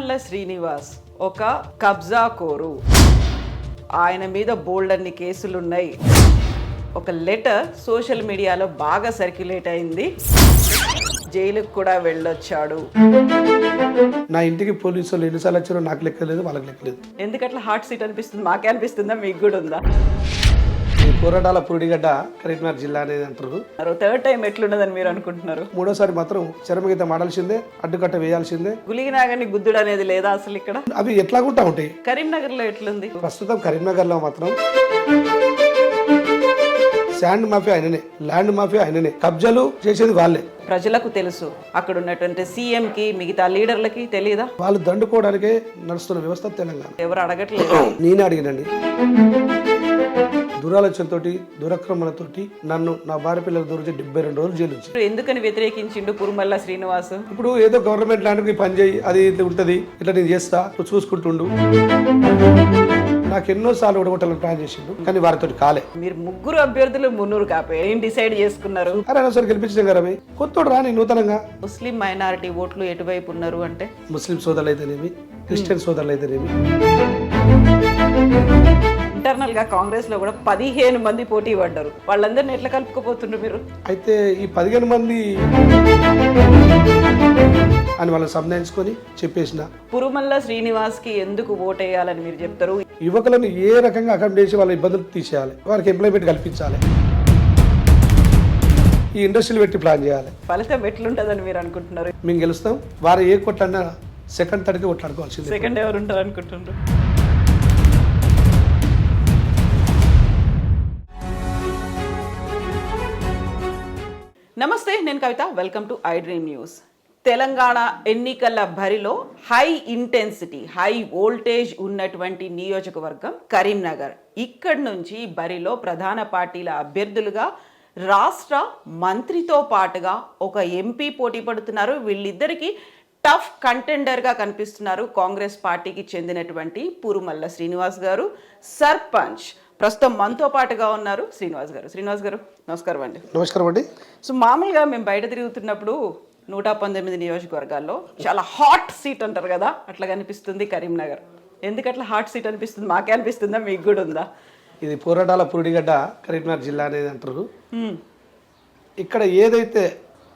పురుమల్ల శ్రీనివాస్ ఒక కబ్జా కోరు. ఆయన మీద బోల్డన్ని కేసులున్నాయి. ఒక లెటర్ సోషల్ మీడియాలో బాగా సర్క్యులేట్ అయింది. జైలుకు కూడా వెళ్ళొచ్చాడు. నా ఇంటికి పోలీసులు ఎన్నిసార్లు వచ్చారో నాకు లెక్కలేదు, వాళ్ళకి లెక్కలేదు. ఎందుకట్లా హాట్ సీట్ అనిపిస్తుంది? మాకే అనిపిస్తుందా, మీకు కూడా ఉందా? ఈ పోరాటాల పురుడిగడ్డ కరీంనగర్ జిల్లా అనేది అంటారు. థర్డ్ టైం ఎట్లున్నదని మీరు అనుకుంటున్నారు? మూడోసారి మాత్రం చరమగీతం ఆడాల్సిందే, అడ్డుకట్ట వేయాల్సిందే. గులిగినాగని గుద్దుడు అనేది లేదా అసలు ఇక్కడ? అవి ఎట్లాగుంటా ఉంటాయి. కరీంనగర్ లో ఎట్లుంది? ప్రస్తుతం కరీంనగర్ లో మాత్రం శాండ్ మాఫియా ఆయననే, ల్యాండ్ మాఫియా ఆయననే, కబ్జాలు చేసేది వాళ్ళే. ప్రజలకు తెలుసు, అక్కడ ఉన్నటువంటి సీఎం కి మిగతా లీడర్లకి తెలియదా? వాళ్ళు దండుకోవడానికే నడుస్తున్న వ్యవస్థ తెలంగాణ. ఎవరు అడగట్లేదు. నేనే అడిగినండి. దురాలోచనతోటి, దురక్రమణతోటి నన్ను, నా భార్య పిల్లలు దూరించి 72 రోజులు జైలు నుంచి. ఎందుకని వ్యతిరేకించిండు పురుమల్ల శ్రీనివాస్? ఇప్పుడు ఏదో గవర్నమెంట్ ల్యాండ్కి పని చేయి, అది ఇట్లా ఉంటుంది, ఇట్లా నేను చేస్తా, నువ్వు చూసుకుంటుండు. నాకు ఎన్నోసార్లు ఓడగొట్టాలని ప్లాన్ చేసిండు, కానీ వారితో కాలే. మీరు ముగ్గురు అభ్యర్థులు 300 కాపే ఏం డిసైడ్ చేసుకున్నారు? అరే ఒకసారి గెలిపించిన కదా కొత్తోడు రాని నూతనంగా. ముస్లిం మైనారిటీ ఓట్లు ఎటువైపు ఉన్నారు అంటే? ముస్లిం సోదరులు అయితేనేమి, క్రిస్టియన్ సోదరులు అయితేనేమి. ఇంటర్నల్ గా కాంగ్రెస్ లో కూడా 15 మంది పోటీ పడ్డారు. వాళ్ళందరినీ ఎట్లా కలుపుకోపోతుండ్రు మీరు? అయితే ఈ 15 మంది అని వాళ్ళని సంధానించుకొని చెప్పేసిన. పురుమల్ల శ్రీనివాస్ కి ఎందుకు ఓటేయాలని మీరు చెప్తారు? యువకులను ఏ రకంగా అకామిడేట్ చేసి వాళ్ళ ఇబ్బందులు తీసేయాలి, వారికి ఎంప్లాయ్మెంట్ కల్పించాలి, ఈ ఇండస్ట్రీలు పెట్టి ప్లాన్ చేయాలి. ఫలితం ఎట్లుంటదని మీరు అనుకుంటున్నారు? మేము గెలుస్తాం. వారు ఏ కొట్టన్నా సెకండ్ థర్డ్కి కొట్లాడుకోవాల్సింది. సెకండ్ ఎవరు ఉంటారు అనుకుంటున్నారు? నమస్తే, నేను Kavitha. Welcome to I dream news. Telangana ఎన్నికల బరిలో హై ఇంటెన్సిటీ, హై వోల్టేజ్ ఉన్నటువంటి నియోజకవర్గం కరీంనగర్. ఇక్కడి నుంచి బరిలో ప్రధాన పార్టీల అభ్యర్థులుగా రాష్ట్ర మంత్రితో పాటుగా ఒక ఎంపీ పోటీ పడుతున్నారు. వీళ్ళిద్దరికీ టఫ్ కంటెండర్గా కనిపిస్తున్నారు కాంగ్రెస్ పార్టీకి చెందినటువంటి పురుమల్ల శ్రీనివాస్ గారు, సర్పంచ్. ప్రస్తుతం మనతో పాటుగా ఉన్నారు శ్రీనివాస్ గారు. శ్రీనివాస్ గారు నమస్కారం అండి. నమస్కారం అండి. సో మామూలుగా మేము బయట తిరుగుతున్నప్పుడు 119 నియోజకవర్గాల్లో చాలా హాట్ సీట్ అంటారు కదా, అట్లా కనిపిస్తుంది కరీంనగర్. ఎందుకు అట్లా హాట్ సీట్ అనిపిస్తుంది? మాకే అనిపిస్తుందా, మీకు కూడా ఉందా? ఇది పోరాటాల పురుడిగడ్డ కరీంనగర్ జిల్లా అనేది అంటారు. ఇక్కడ ఏదైతే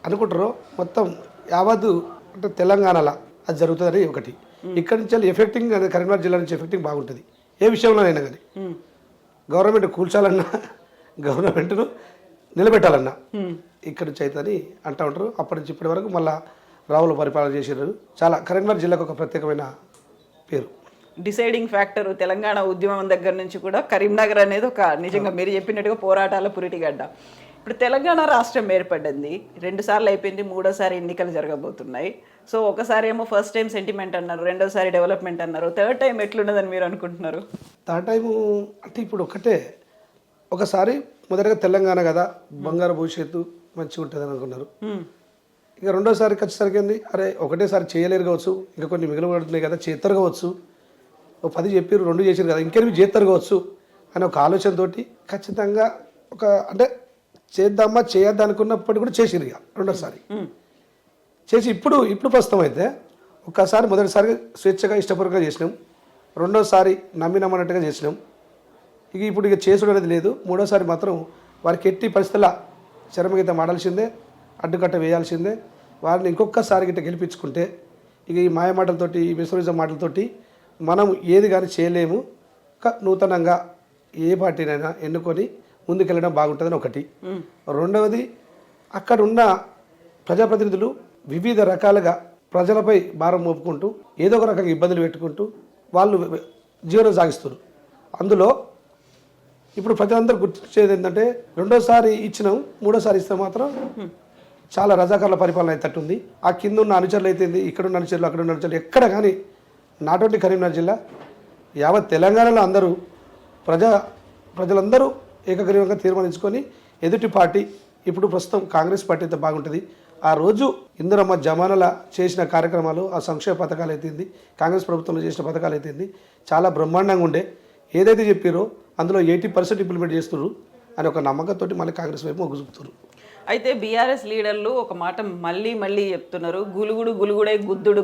అనుకుంటారో మొత్తం యావత్తు అంటే తెలంగాణలో అది జరుగుతుందని ఒకటి. ఇక్కడ నుంచి ఎఫెక్టింగ్ అనేది కరీంనగర్ జిల్లా నుంచి ఎఫెక్టింగ్ బాగుంటుంది. ఏ విషయంలోనైనా కానీ గవర్నమెంట్ కూల్చాలన్నా, గవర్నమెంట్ను నిలబెట్టాలన్నా ఇక్కడ నుంచి అవుతుందని అంటూ ఉంటారు. అప్పటి నుంచి ఇప్పటి వరకు మళ్ళీ రావుల పరిపాలన చేసారు. చాలా కరీంనగర్ జిల్లాకు ఒక ప్రత్యేకమైన పేరు. డిసైడింగ్ ఫ్యాక్టర్ తెలంగాణ ఉద్యమం దగ్గర నుంచి కూడా కరీంనగర్ అనేది ఒక నిజంగా మీరు చెప్పినట్టుగా పోరాటాల పురిటిగడ్డ. ఇప్పుడు తెలంగాణ రాష్ట్రం ఏర్పడింది, 2 సార్లు అయిపోయింది, 3వసారి ఎన్నికలు జరగబోతున్నాయి. సో ఒకసారి ఏమో ఫస్ట్ టైం సెంటిమెంట్ అన్నారు, 2వసారి డెవలప్మెంట్ అన్నారు. థర్డ్ టైం ఎట్లున్నదని మీరు అనుకుంటున్నారు? థర్డ్ టైము అంటే ఇప్పుడు ఒకటే, ఒకసారి మొదటగా తెలంగాణ కదా, బంగారు భవిష్యత్తు మంచిగా ఉంటుంది అని అనుకున్నారు. ఇక 2వసారి ఖచ్చితంగా ఏంది, అరే ఒకటేసారి చేయలేరు కావచ్చు, ఇంకా కొన్ని మిగిలిపడుతున్నాయి కదా, చేస్తారు కావచ్చు, 10 చెప్పారు, 2 చేసారు కదా, ఇంకేమి చేస్తారు కావచ్చు అని ఒక ఆలోచనతోటి ఖచ్చితంగా ఒక అంటే చేద్దామా చేయొద్దా అనుకున్నప్పటికీ కూడా చేసిరు. ఇక 2వసారి చేసి ఇప్పుడు ప్రస్తుతం అయితే ఒక్కసారి మొదటిసారి స్వేచ్ఛగా ఇష్టపూర్వకంగా చేసినాం, 2వసారి నమ్మినమ్మన్నట్టుగా చేసినాం. ఇప్పుడు చేసుడు అనేది లేదు. 3వసారి మాత్రం వారికి ఎట్టి పరిస్థితుల చరమగీతం ఆడాల్సిందే, అడ్డుకట్ట వేయాల్సిందే. వారిని ఇంకొకసారి గిట్ట గెలిపించుకుంటే ఇక ఈ మాయ మాటలతోటి, ఈ విశ్వరిజం మాటలతోటి మనం ఏది కానీ చేయలేము. నూతనంగా ఏ పార్టీనైనా ఎన్నుకొని ముందుకెళ్ళడం బాగుంటుందని ఒకటి. 2వది, అక్కడ ఉన్న ప్రజాప్రతినిధులు వివిధ రకాలుగా ప్రజలపై భారం మోపుకుంటూ ఏదో ఒక రకంగా ఇబ్బందులు పెట్టుకుంటూ వాళ్ళు జీవనం సాగిస్తారు. అందులో ఇప్పుడు ప్రజలందరూ గుర్తించేది ఏంటంటే 2వసారి ఇచ్చినాం, 3వసారి ఇస్తే మాత్రం చాలా రజాకారుల పరిపాలన అయ్యేటట్టుంది. ఆ కింద ఉన్న అనుచరులు అయితే, ఇక్కడున్న అనుచరులు, అక్కడ ఉన్న అనుచరులు, ఎక్కడ కానీ నాట్ ఓన్లీ కరీంనగర్ జిల్లా, యావత్ తెలంగాణలో అందరూ ప్రజలందరూ ఏకగ్రీవంగా తీర్మానించుకొని ఎదుటి పార్టీ ఇప్పుడు ప్రస్తుతం కాంగ్రెస్ పార్టీ అయితే బాగుంటుంది. ఆ రోజు ఇందిరమ్మ జమానాల చేసిన కార్యక్రమాలు, ఆ సంక్షేమ పథకాలు అయితేంది, కాంగ్రెస్ ప్రభుత్వంలో చేసిన పథకాలు అయితేంది చాలా బ్రహ్మాండంగా ఉండే. ఏదైతే చెప్పారో అందులో 80% ఇంప్లిమెంట్ చేస్తున్నారు అని ఒక నమ్మకంతో మళ్ళీ కాంగ్రెస్ వైపు మొగ్గు చూపుతున్నారు. అయితే బీఆర్ఎస్ లీడర్లు ఒక మాట మళ్ళీ చెప్తున్నారు, గులుగుడే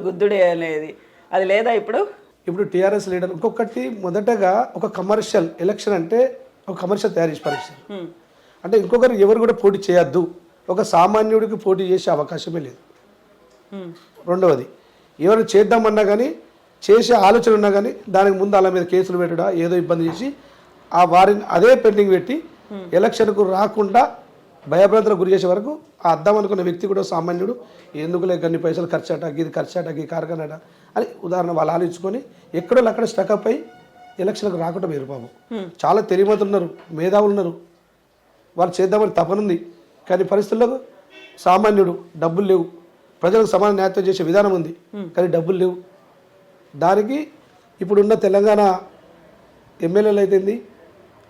గుద్దుడే అనేది. అది లేదా ఇప్పుడు? ఇప్పుడు టీఆర్ఎస్ లీడర్ ఇంకొకటి మొదటగా ఒక కమర్షియల్ ఎలక్షన్ అంటే ఒక కమర్షియల్ తయారు చేసి పరిస్థితి. అంటే ఇంకొకరు ఎవరు కూడా పోటీ చేయొద్దు, ఒక సామాన్యుడికి పోటీ చేసే అవకాశమే లేదు. రెండవది ఎవరు చేద్దామన్నా కానీ చేసే ఆలోచన ఉన్నా కానీ దానికి ముందు వాళ్ళ మీద కేసులు పెట్టడా ఏదో ఇబ్బంది చేసి ఆ వారిని అదే పెండింగ్ పెట్టి ఎలక్షన్కు రాకుండా భయభ్రాంతులకు గురి చేసే వరకు ఆ అద్దాం అనుకున్న వ్యక్తి కూడా సామాన్యుడు ఎందుకులే గన్ని పైసలు ఖర్చట ఇది ఖర్చట ఈ కార్ఖానట అని ఉదాహరణ వాళ్ళు ఆలోచించుకొని ఎక్కడో అక్కడ స్టకప్ అయి ఎలక్షన్లకు రాకుండా వేరు పాపం. చాలా తెలివిమంతులు ఉన్నారు, మేధావులు ఉన్నారు, వాళ్ళు చేద్దామని తపనుంది. కానీ పరిస్థితుల్లో సామాన్యుడు డబ్బులు లేవు, ప్రజలకు సమాన న్యాయం చేసే విధానం ఉంది కానీ డబ్బులు లేవు. దానికి ఇప్పుడున్న తెలంగాణ ఎమ్మెల్యేలు అయితేంది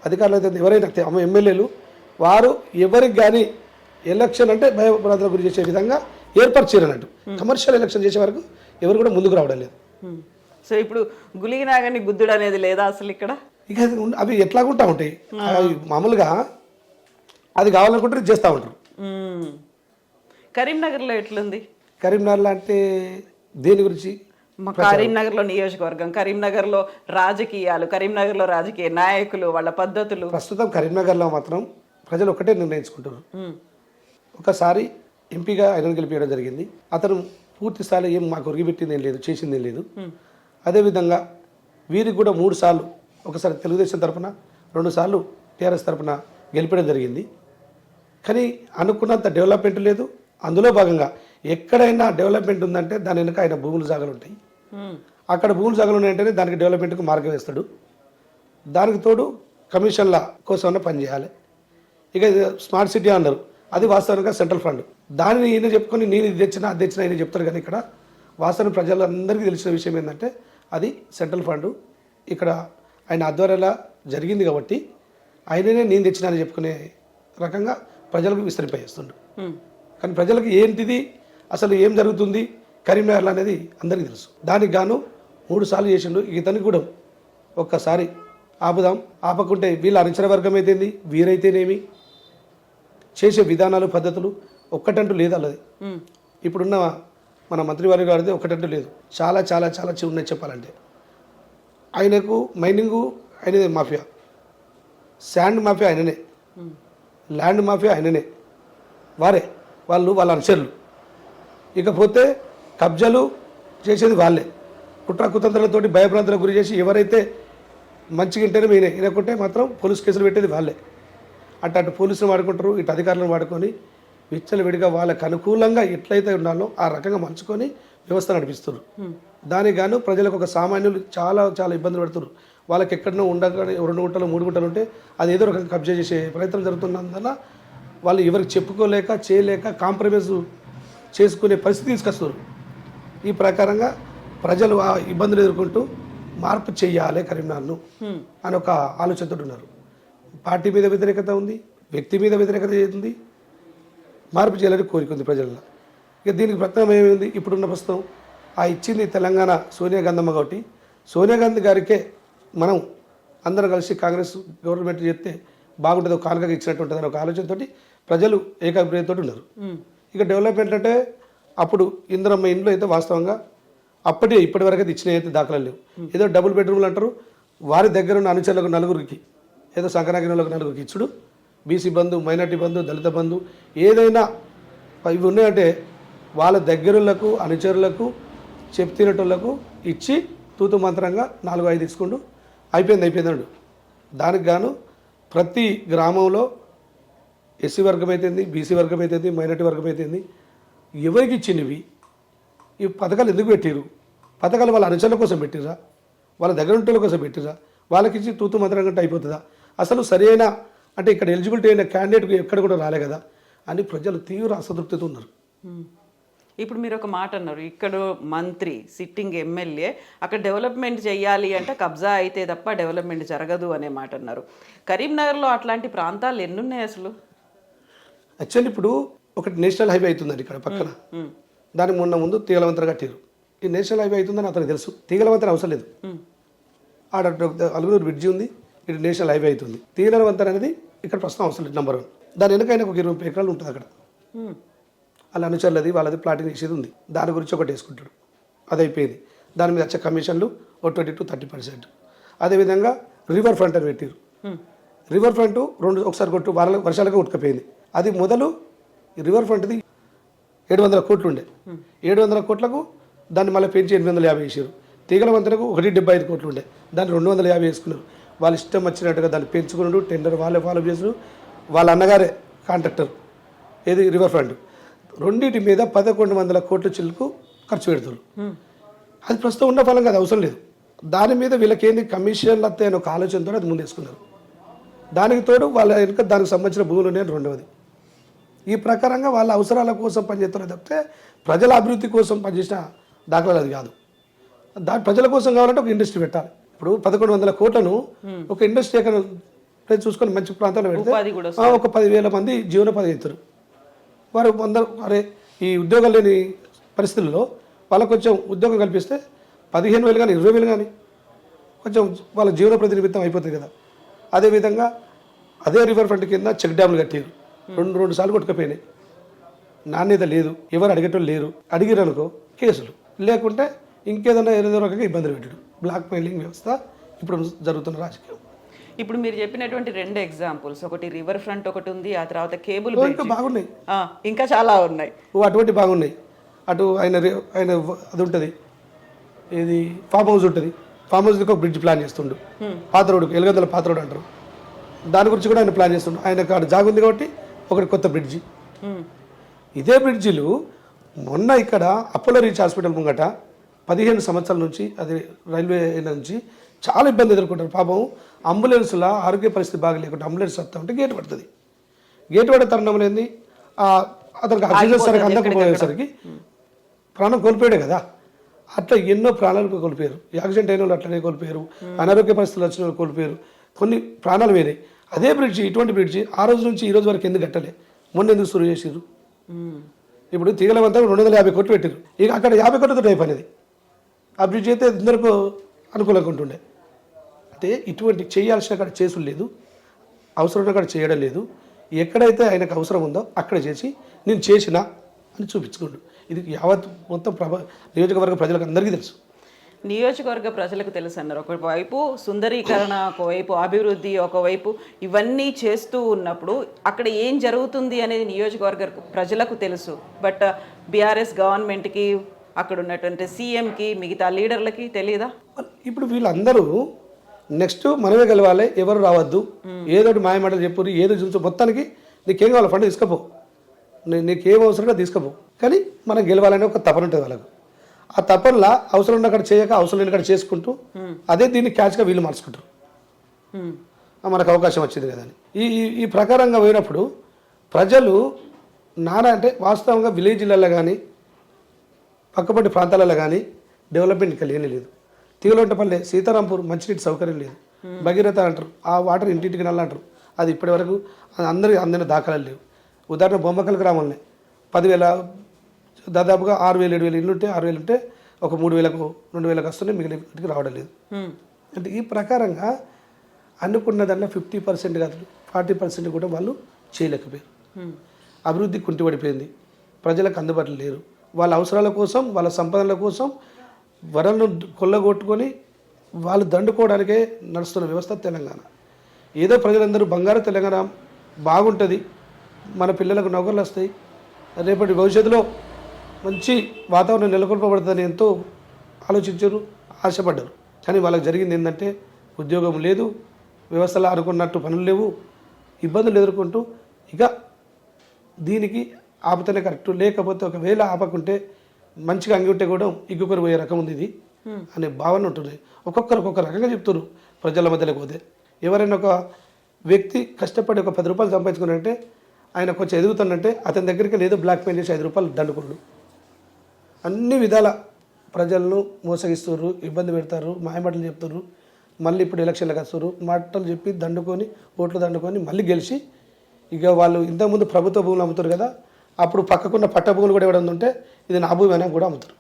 అధికారులు అయితే ఎవరైనా ఎమ్మెల్యేలు వారు ఎవరికి కానీ ఎలక్షన్ అంటే భయభ్రాంతులకు గురి చేసే విధంగా ఏర్పరిచారు అన్నట్టు. కమర్షియల్ ఎలక్షన్ చేసే వరకు ఎవరు కూడా ముందుకు రావడం లేదు. సో ఇప్పుడు గులిగినాగని గుద్దుడు అనేది లేదా అసలు ఇక్కడ? ఇక అవి ఎట్లాగుంటా ఉంటాయి మామూలుగా, అది కావాలనుకుంటే చేస్తూ ఉంటారు. కరీంనగర్లో ఎట్లుంది? కరీంనగర్లో అంటే దేని గురించి? కరీంనగర్లో నియోజకవర్గం, కరీంనగర్లో రాజకీయాలు, కరీంనగర్లో రాజకీయ నాయకులు, వాళ్ళ పద్ధతులు. ప్రస్తుతం కరీంనగర్లో మాత్రం ప్రజలు ఒకటే నిర్ణయించుకుంటారు. ఒకసారి ఎంపీగా ఆయన గెలిపించడం జరిగింది. అతను పూర్తి స్థాయిలో ఏం మాకు ఒరిగిపెట్టింది ఏం లేదు, చేసింది ఏం లేదు. అదేవిధంగా వీరికి కూడా 3 సార్లు, ఒకసారి తెలుగుదేశం తరఫున 2 సార్లు టీఆర్ఎస్ తరఫున గెలిపడం జరిగింది. కానీ అనుకున్నంత డెవలప్మెంట్ లేదు. అందులో భాగంగా ఎక్కడైనా డెవలప్మెంట్ ఉందంటే దాని వెనుక ఆయన భూములు జాగాలు ఉంటాయి. అక్కడ భూములు జాగాలు ఉన్నాయంటేనే దానికి డెవలప్మెంట్కు మార్గం వేస్తాడు. దానికి తోడు కమిషన్ల కోసమైనా పనిచేయాలి. ఇక స్మార్ట్ సిటీ అన్నారు, అది వాస్తవంగా సెంట్రల్ ఫండ్. దానిని ఈయన చెప్పుకొని నేను ఇది తెచ్చినా అది తెచ్చినా ఈయన చెప్తారు. కానీ ఇక్కడ వాస్తవం ప్రజలందరికీ తెలిసిన విషయం ఏంటంటే అది సెంట్రల్ ఫండ్ ఇక్కడ ఆయన ఆధ్వర్యంలో జరిగింది కాబట్టి ఆయననే నేను తెచ్చినా అని చెప్పుకునే రకంగా ప్రజలకు విస్తరింపజేస్తుండు. కానీ ప్రజలకు ఏంటిది అసలు ఏం జరుగుతుంది కరీంనగర్లో అనేది అందరికీ తెలుసు. దానికి గాను 3 సార్లు చేసిండు. ఇతనికి కూడా ఒక్కసారి ఆపుదాం, ఆపకుంటే వీళ్ళ అనుచర వర్గం అయితేంది, వీరైతేనేమి చేసే విధానాలు పద్ధతులు ఒక్కటంటూ లేదు అల్లది. ఇప్పుడున్న మన మంత్రివారి గారిది ఒక్కటంటూ లేదు, చాలా చాలా చాలా ఉన్నాయి చెప్పాలంటే. ఆయనకు మైనింగు ఆయనదే మాఫియా, శాండ్ మాఫియా ఆయననే, ల్యాండ్ మాఫియా ఆయననే, వాళ్ళ అనుచరులు. ఇకపోతే కబ్జాలు చేసేది వాళ్ళే, కుట్ర కుతంత్రాలతోటి భయభ్రాంతులకు గురి చేసి ఎవరైతే మంచిగా ఇంటనే ఈయనకుంటే మాత్రం పోలీస్ కేసులు పెట్టేది వాళ్ళే. అటు పోలీసులు వాడుకుంటారు, ఇటు అధికారులను వాడుకొని విచ్చలవిడిగా వాళ్ళకు అనుకూలంగా ఎట్లయితే ఉండాలో ఆ రకంగా మంచుకొని వ్యవస్థ నడిపిస్తారు. దానికి గాను ప్రజలకు ఒక సామాన్యులు చాలా చాలా ఇబ్బందులు పడుతున్నారు. వాళ్ళకి ఎక్కడనో ఉండగానే 2 గుంటలు 3 గుంటలు ఉంటే అది ఏదో రకంగా కబ్జా చేసే ప్రయత్నం జరుగుతున్నందున వాళ్ళు ఎవరికి చెప్పుకోలేక చేయలేక కాంప్రమైజ్ చేసుకునే పరిస్థితి తీసుకొస్తారు. ఈ ప్రకారంగా ప్రజలు ఆ ఇబ్బందులు ఎదుర్కొంటూ మార్పు చెయ్యాలి కరీంనగర్ను అని ఒక ఆలోచనతో ఉన్నారు. పార్టీ మీద వ్యతిరేకత ఉంది, వ్యక్తి మీద వ్యతిరేకత ఉంది, మార్పు చేయాలని కోరిక ఉంది ప్రజల్లో. ఇక దీనికి ప్రత్యేకం ఏమైంది? ఇప్పుడున్న ప్రస్తుతం ఆ ఇచ్చింది తెలంగాణ సోనియా గాంధీ కాబట్టి సోనియా గాంధీ గారికే మనం అందరం కలిసి కాంగ్రెస్ గవర్నమెంట్ చేస్తే బాగుంటుంది, ఒక కానుకగా ఇచ్చినట్టు ఉంటుంది అని ఒక ఆలోచనతోటి ప్రజలు ఏకాభిప్రాయంతో ఉన్నారు. ఇక డెవలప్మెంట్ అంటే అప్పుడు ఇందిరమ్మ ఇంట్లో అయితే వాస్తవంగా ఇప్పటి వరకు అయితే ఇచ్చిన అయితే దాఖలు లేవు. ఏదో డబుల్ బెడ్రూమ్లు అంటారు, వారి దగ్గర ఉన్న అనుచరులకు 4గురికి ఏదో సంక్రాంతికి 4గురికి ఇచ్చుడు, బీసీ బంధు, మైనార్టీ బంధు, దళిత బంధు ఏదైనా ఇవి ఉన్నాయంటే వాళ్ళ దగ్గరులకు అనుచరులకు చెప్తినటోళ్లకు ఇచ్చి తూతు మంత్రంగా 4-5 తీసుకుంటూ అయిపోయింది. దానికి గాను ప్రతి గ్రామంలో ఎస్సీ వర్గం అయితేంది, బీసీ వర్గం అయితేంది, మైనార్టీ వర్గం అయితేంది ఎవరికి ఇచ్చినవి ఈ పథకాలు ఎందుకు పెట్టిరు? పథకాలు వాళ్ళ అనుచరుల కోసం పెట్టిరా, వాళ్ళ దగ్గర ఉంటోళ్ళ కోసం పెట్టిరా, వాళ్ళకి ఇచ్చి తూతు మంత్రం కంటే అయిపోతుందా? అసలు సరైన అంటే ఇక్కడ ఎలిజిబిలిటీ అయిన క్యాండిడేట్కి ఎక్కడ కూడా రాలే కదా అని ప్రజలు తీవ్ర అసంతృప్తితో ఉన్నారు. ఇప్పుడు మీరు ఒక మాట అన్నారు, ఇక్కడ మంత్రి సిట్టింగ్ ఎమ్మెల్యే అక్కడ డెవలప్మెంట్ చేయాలి అంటే కబ్జా అయితే తప్ప డెవలప్మెంట్ జరగదు అనే మాట అన్నారు. కరీంనగర్లో అట్లాంటి ప్రాంతాలు ఎన్నున్నాయి అసలు? యాక్చువల్లీ ఇప్పుడు ఒకటి నేషనల్ హైవే అవుతుందండి ఇక్కడ పక్కన, దానికి మొన్న ముందు తీగలవంతర కట్టారు. ఈ నేషనల్ హైవే అవుతుందని అతనికి తెలుసు, తీగలవంతర అవసరం లేదు. ఆడ అలుగునూరు బ్రిడ్జి ఉంది, ఇటు నేషనల్ హైవే అవుతుంది. తీగలవంతర అనేది ఇక్కడ ప్రస్తుతం అవసరం లేదు. నెంబర్ 1 దాని వెనకైనా ఒక 20 ఎకరాలు ఉంటుంది అక్కడ. వాళ్ళ అనుచరులది వాళ్ళది ప్లాటింగ్ చేసేది ఉంది, దాని గురించి ఒకటి వేసుకుంటాడు, అది అయిపోయింది. దాని మీద వచ్చే కమిషన్లు ఓ 20 to 30%. అదేవిధంగా రివర్ ఫ్రంట్ అని పెట్టారు. రివర్ ఫ్రంట్ ఒకసారి కొట్టు వర్షాలకు ఉట్టుకపోయింది. అది మొదలు రివర్ ఫ్రంట్ది 700 కోట్లు ఉండే. 700 కోట్లకు దాన్ని మళ్ళీ పెంచి 850 వేసారు. తీగల వంతెనకు 175 కోట్లు ఉండే, దాన్ని 250 వేసుకున్నారు. వాళ్ళు ఇష్టం వచ్చినట్టుగా దాన్ని పెంచుకున్నాడు. టెండర్ వాళ్ళే ఫాలో చేసారు. వాళ్ళ అన్నగారే కాంట్రాక్టర్. ఏది రివర్ ఫ్రంట్. రెండింటి మీద 1100 కోట్ల చిల్లుకు ఖర్చు పెడతారు. అది ప్రస్తుతం ఉన్న ఫలం కాదు, అవసరం లేదు. దాని మీద వీళ్ళకి ఏంది కమిషన్లు వస్తాయని ఒక ఆలోచనతో అది ముందేసుకున్నారు. దానికి తోడు వాళ్ళ వెనుక దానికి సంబంధించిన భూములు ఉన్నాయని రెండవది. ఈ ప్రకారంగా వాళ్ళ అవసరాల కోసం పనిచేస్తారు తప్పితే ప్రజల అభివృద్ధి కోసం పనిచేసిన దాఖలాలు అది కాదు. ప్రజల కోసం కావాలంటే ఒక ఇండస్ట్రీ పెట్టాలి. ఇప్పుడు 1100 కోట్లను ఒక ఇండస్ట్రీ ఎక్కడ చూసుకొని మంచి ప్రాంతాల్లో పెడితే ఒక 10,000 మంది జీవనోపాధి అవుతారు. వారు అరే ఈ ఉద్యోగాలు లేని పరిస్థితుల్లో వాళ్ళకు కొంచెం ఉద్యోగం కల్పిస్తే 15,000 కానీ 20,000 కానీ కొంచెం వాళ్ళ జీవనోపాధి నిమిత్తం అయిపోతుంది కదా. అదేవిధంగా అదే రివర్ ఫ్రంట్ కింద చెక్ డ్యాములు కట్టారు. రెండు సార్లు కొట్టుకుపోయినాయి. నాణ్యత లేదు, ఎవరు అడిగేటోళ్ళు లేరు. అడిగిరనుకో కేసులు, లేకుంటే ఇంకేదైనా ఏదో రకంగా ఇబ్బందులు పెట్టాడు. బ్లాక్ మెయిలింగ్ వ్యవస్థ ఇప్పుడు జరుగుతున్న రాజకీయం. ఇప్పుడు మీరు చెప్పినటువంటి 2 ఎగ్జాంపుల్స్, ఒకటి రివర్ ఫ్రంట్ ఒకటి ఉంది, ఆ తర్వాత కేబుల్ ఇంకా బాగున్నాయి, ఇంకా చాలా ఉన్నాయి. అటువంటి బాగున్నాయి. అటు ఆయన అది ఉంటుంది, ఇది ఫామ్ హౌస్ ఉంటుంది. ఫామ్ హౌస్ ఒక బ్రిడ్జ్ ప్లాన్ చేస్తుండు. పాత రోడ్డు, ఎలుగందల పాత రోడ్ అంటారు, దాని గురించి కూడా ఆయన ప్లాన్ చేస్తుండు. ఆయన కాడ జాగు ఉంది కాబట్టి ఒకటి కొత్త బ్రిడ్జి. ఇదే బ్రిడ్జిలు మొన్న ఇక్కడ అపోలో రీచ్ హాస్పిటల్ ముంగట 15 సంవత్సరాల నుంచి, అది రైల్వే నుంచి చాలా ఇబ్బంది ఎదుర్కొంటారు. పాపం అంబులెన్స్ల ఆరోగ్య పరిస్థితి బాగా లేకుండా అంబులెన్స్ వస్తా ఉంటే గేట్ పడుతుంది. గేట్ పడే తరుణంలో ఏంది, అతనికి ఆక్సిజన్ సరిగ్గా అందకపోయేసరికి ప్రాణం కోల్పోయాడే కదా. అట్లా ఎన్నో ప్రాణాలకు కోల్పోయారు. యాక్సిడెంట్ అయిన వాళ్ళు అట్లనే కోల్పోయారు. అనారోగ్య పరిస్థితులు వచ్చిన వాళ్ళు కోల్పోయారు. కొన్ని ప్రాణాలు వేరే. అదే బ్రిడ్జి, ఇటువంటి బ్రిడ్జి ఆ రోజు నుంచి ఈ రోజు వరకు ఎందుకు కట్టలే, మొన్న ఎందుకు సురు చేసారు? ఇప్పుడు తీగలవంతా 250 కోట్లు పెట్టారు. ఇక అక్కడ 50 కోట్లతో టైప్ అనేది ఆ బ్రిడ్జ్ అయితే అందరికీ అనుకూలంగా ఉంటుండే. అంటే ఇటువంటి చేయాల్సిన అక్కడ చేసులు లేదు, అవసరం అక్కడ చేయడం లేదు. ఎక్కడైతే ఆయనకు అవసరం ఉందో అక్కడ చేసి నేను చేసినా అని చూపించుకోండు. ఇది యావత్ మొత్తం నియోజకవర్గ ప్రజలకు అందరికీ తెలుసు. నియోజకవర్గ ప్రజలకు తెలుసు అన్నారు. ఒకవైపు సుందరీకరణ, ఒకవైపు అభివృద్ధి, ఒకవైపు ఇవన్నీ చేస్తూ ఉన్నప్పుడు అక్కడ ఏం జరుగుతుంది అనేది నియోజకవర్గ ప్రజలకు తెలుసు. బట్ బీఆర్ఎస్ గవర్నమెంట్కి, అక్కడ ఉన్నటువంటి సీఎంకి, మిగతా లీడర్లకి తెలియదా? ఇప్పుడు వీళ్ళందరూ నెక్స్ట్ మనమే గెలవాలి, ఎవరు రావద్దు, ఏదోటి మాయమాటలు చెప్పు, ఏదో చూసి మొత్తానికి నీకేం కావాలి ఫండ్ తీసుకపో, నీకేం అవసరంగా తీసుకపో, కానీ మనం గెలవాలని ఒక తపన ఉంటుంది వాళ్ళకు. ఆ తపనలా అవసరం ఉన్న అక్కడ చేయక అవసరం లేని అక్కడ చేసుకుంటూ అదే దీన్ని క్యాచ్గా వీళ్ళు మార్చుకుంటారు. మనకు అవకాశం వచ్చింది కదా అని ఈ ప్రకారంగా పోయినప్పుడు ప్రజలు అంటే వాస్తవంగా విలేజ్లలో కానీ పక్కపట్టి ప్రాంతాలలో కానీ డెవలప్మెంట్ ఇంకా లేని లేదు. తీగలొంటపల్లె, సీతారాంపూర్ మంచినీటి సౌకర్యం లేదు. భగీరథ అంటారు, ఆ వాటర్ ఇంటింటికి నల్ల అంటారు. అది ఇప్పటి వరకు అందరికి అందిన దాఖలాలు లేవు. ఉదాహరణ బొమ్మకల్ గ్రామంలో 10,000 దాదాపుగా 6,000 7,000 ఇల్లు ఉంటే 6,000 ఉంటే ఒక 3,000 2,000 వస్తున్నాయి, మిగిలిన ఇంటికి రావడం లేదు. అంటే ఈ ప్రకారంగా అనుకున్నదన్నా 50% కాదు 40% కూడా వాళ్ళు చేయలేకపోయారు. అభివృద్ధి కుంటిపడిపోయింది. ప్రజలకు అందుబాటులో లేరు. వాళ్ళ అవసరాల కోసం, వాళ్ళ సంపాదనల కోసం వరలను కొల్లగొట్టుకొని వాళ్ళు దండుకోవడానికే నడుస్తున్న వ్యవస్థ తెలంగాణ. ఏదో ప్రజలందరూ బంగారు తెలంగాణ బాగుంటుంది, మన పిల్లలకు నౌకర్లు వస్తాయి, రేపటి భవిష్యత్తులో మంచి వాతావరణం నెలకొల్పబడుతుందని ఎంతో ఆలోచించారు, ఆశపడ్డారు. కానీ వాళ్ళకి జరిగింది ఏంటంటే ఉద్యోగం లేదు, వ్యవస్థలో అనుకున్నట్టు పనులు లేవు, ఇబ్బందులు ఎదుర్కొంటూ ఇక దీనికి ఆపుతనే కరెక్ట్, లేకపోతే ఒకవేళ ఆపకుంటే మంచిగా అంగి ఉంటే కూడా ఇగ్గుకొని పోయే రకం ఉంది ఇది అనే భావన ఉంటుంది. ఒక్కొక్కరు ఒక్కొక్క రకంగా చెప్తారు. ప్రజల మధ్యలోకి పోతే ఎవరైనా ఒక వ్యక్తి కష్టపడి ఒక 10 రూపాయలు సంపాదించుకున్నారంటే ఆయన కొంచెం ఎదుగుతానంటే అతని దగ్గరికి లేదో బ్లాక్ మెయిల్ చేసి 5 రూపాయలు దండుకున్నాడు. అన్ని విధాల ప్రజలను మోసగిస్తారు, ఇబ్బంది పెడతారు, మాయమాటలు చెప్తారు. మళ్ళీ ఇప్పుడు ఎలక్షన్లకు వస్తారు, మాటలు చెప్పి దండుకొని ఓట్లు దండుకొని మళ్ళీ గెలిచి ఇక వాళ్ళు ఇంతకుముందు ప్రభుత్వ భూములు అమ్ముతారు కదా, అప్పుడు పక్కకున్న పట్ట భూములు కూడా ఎవడన్నా ఉంటే ఇది నా భూమి అయినా కూడా అమ్ముతారు.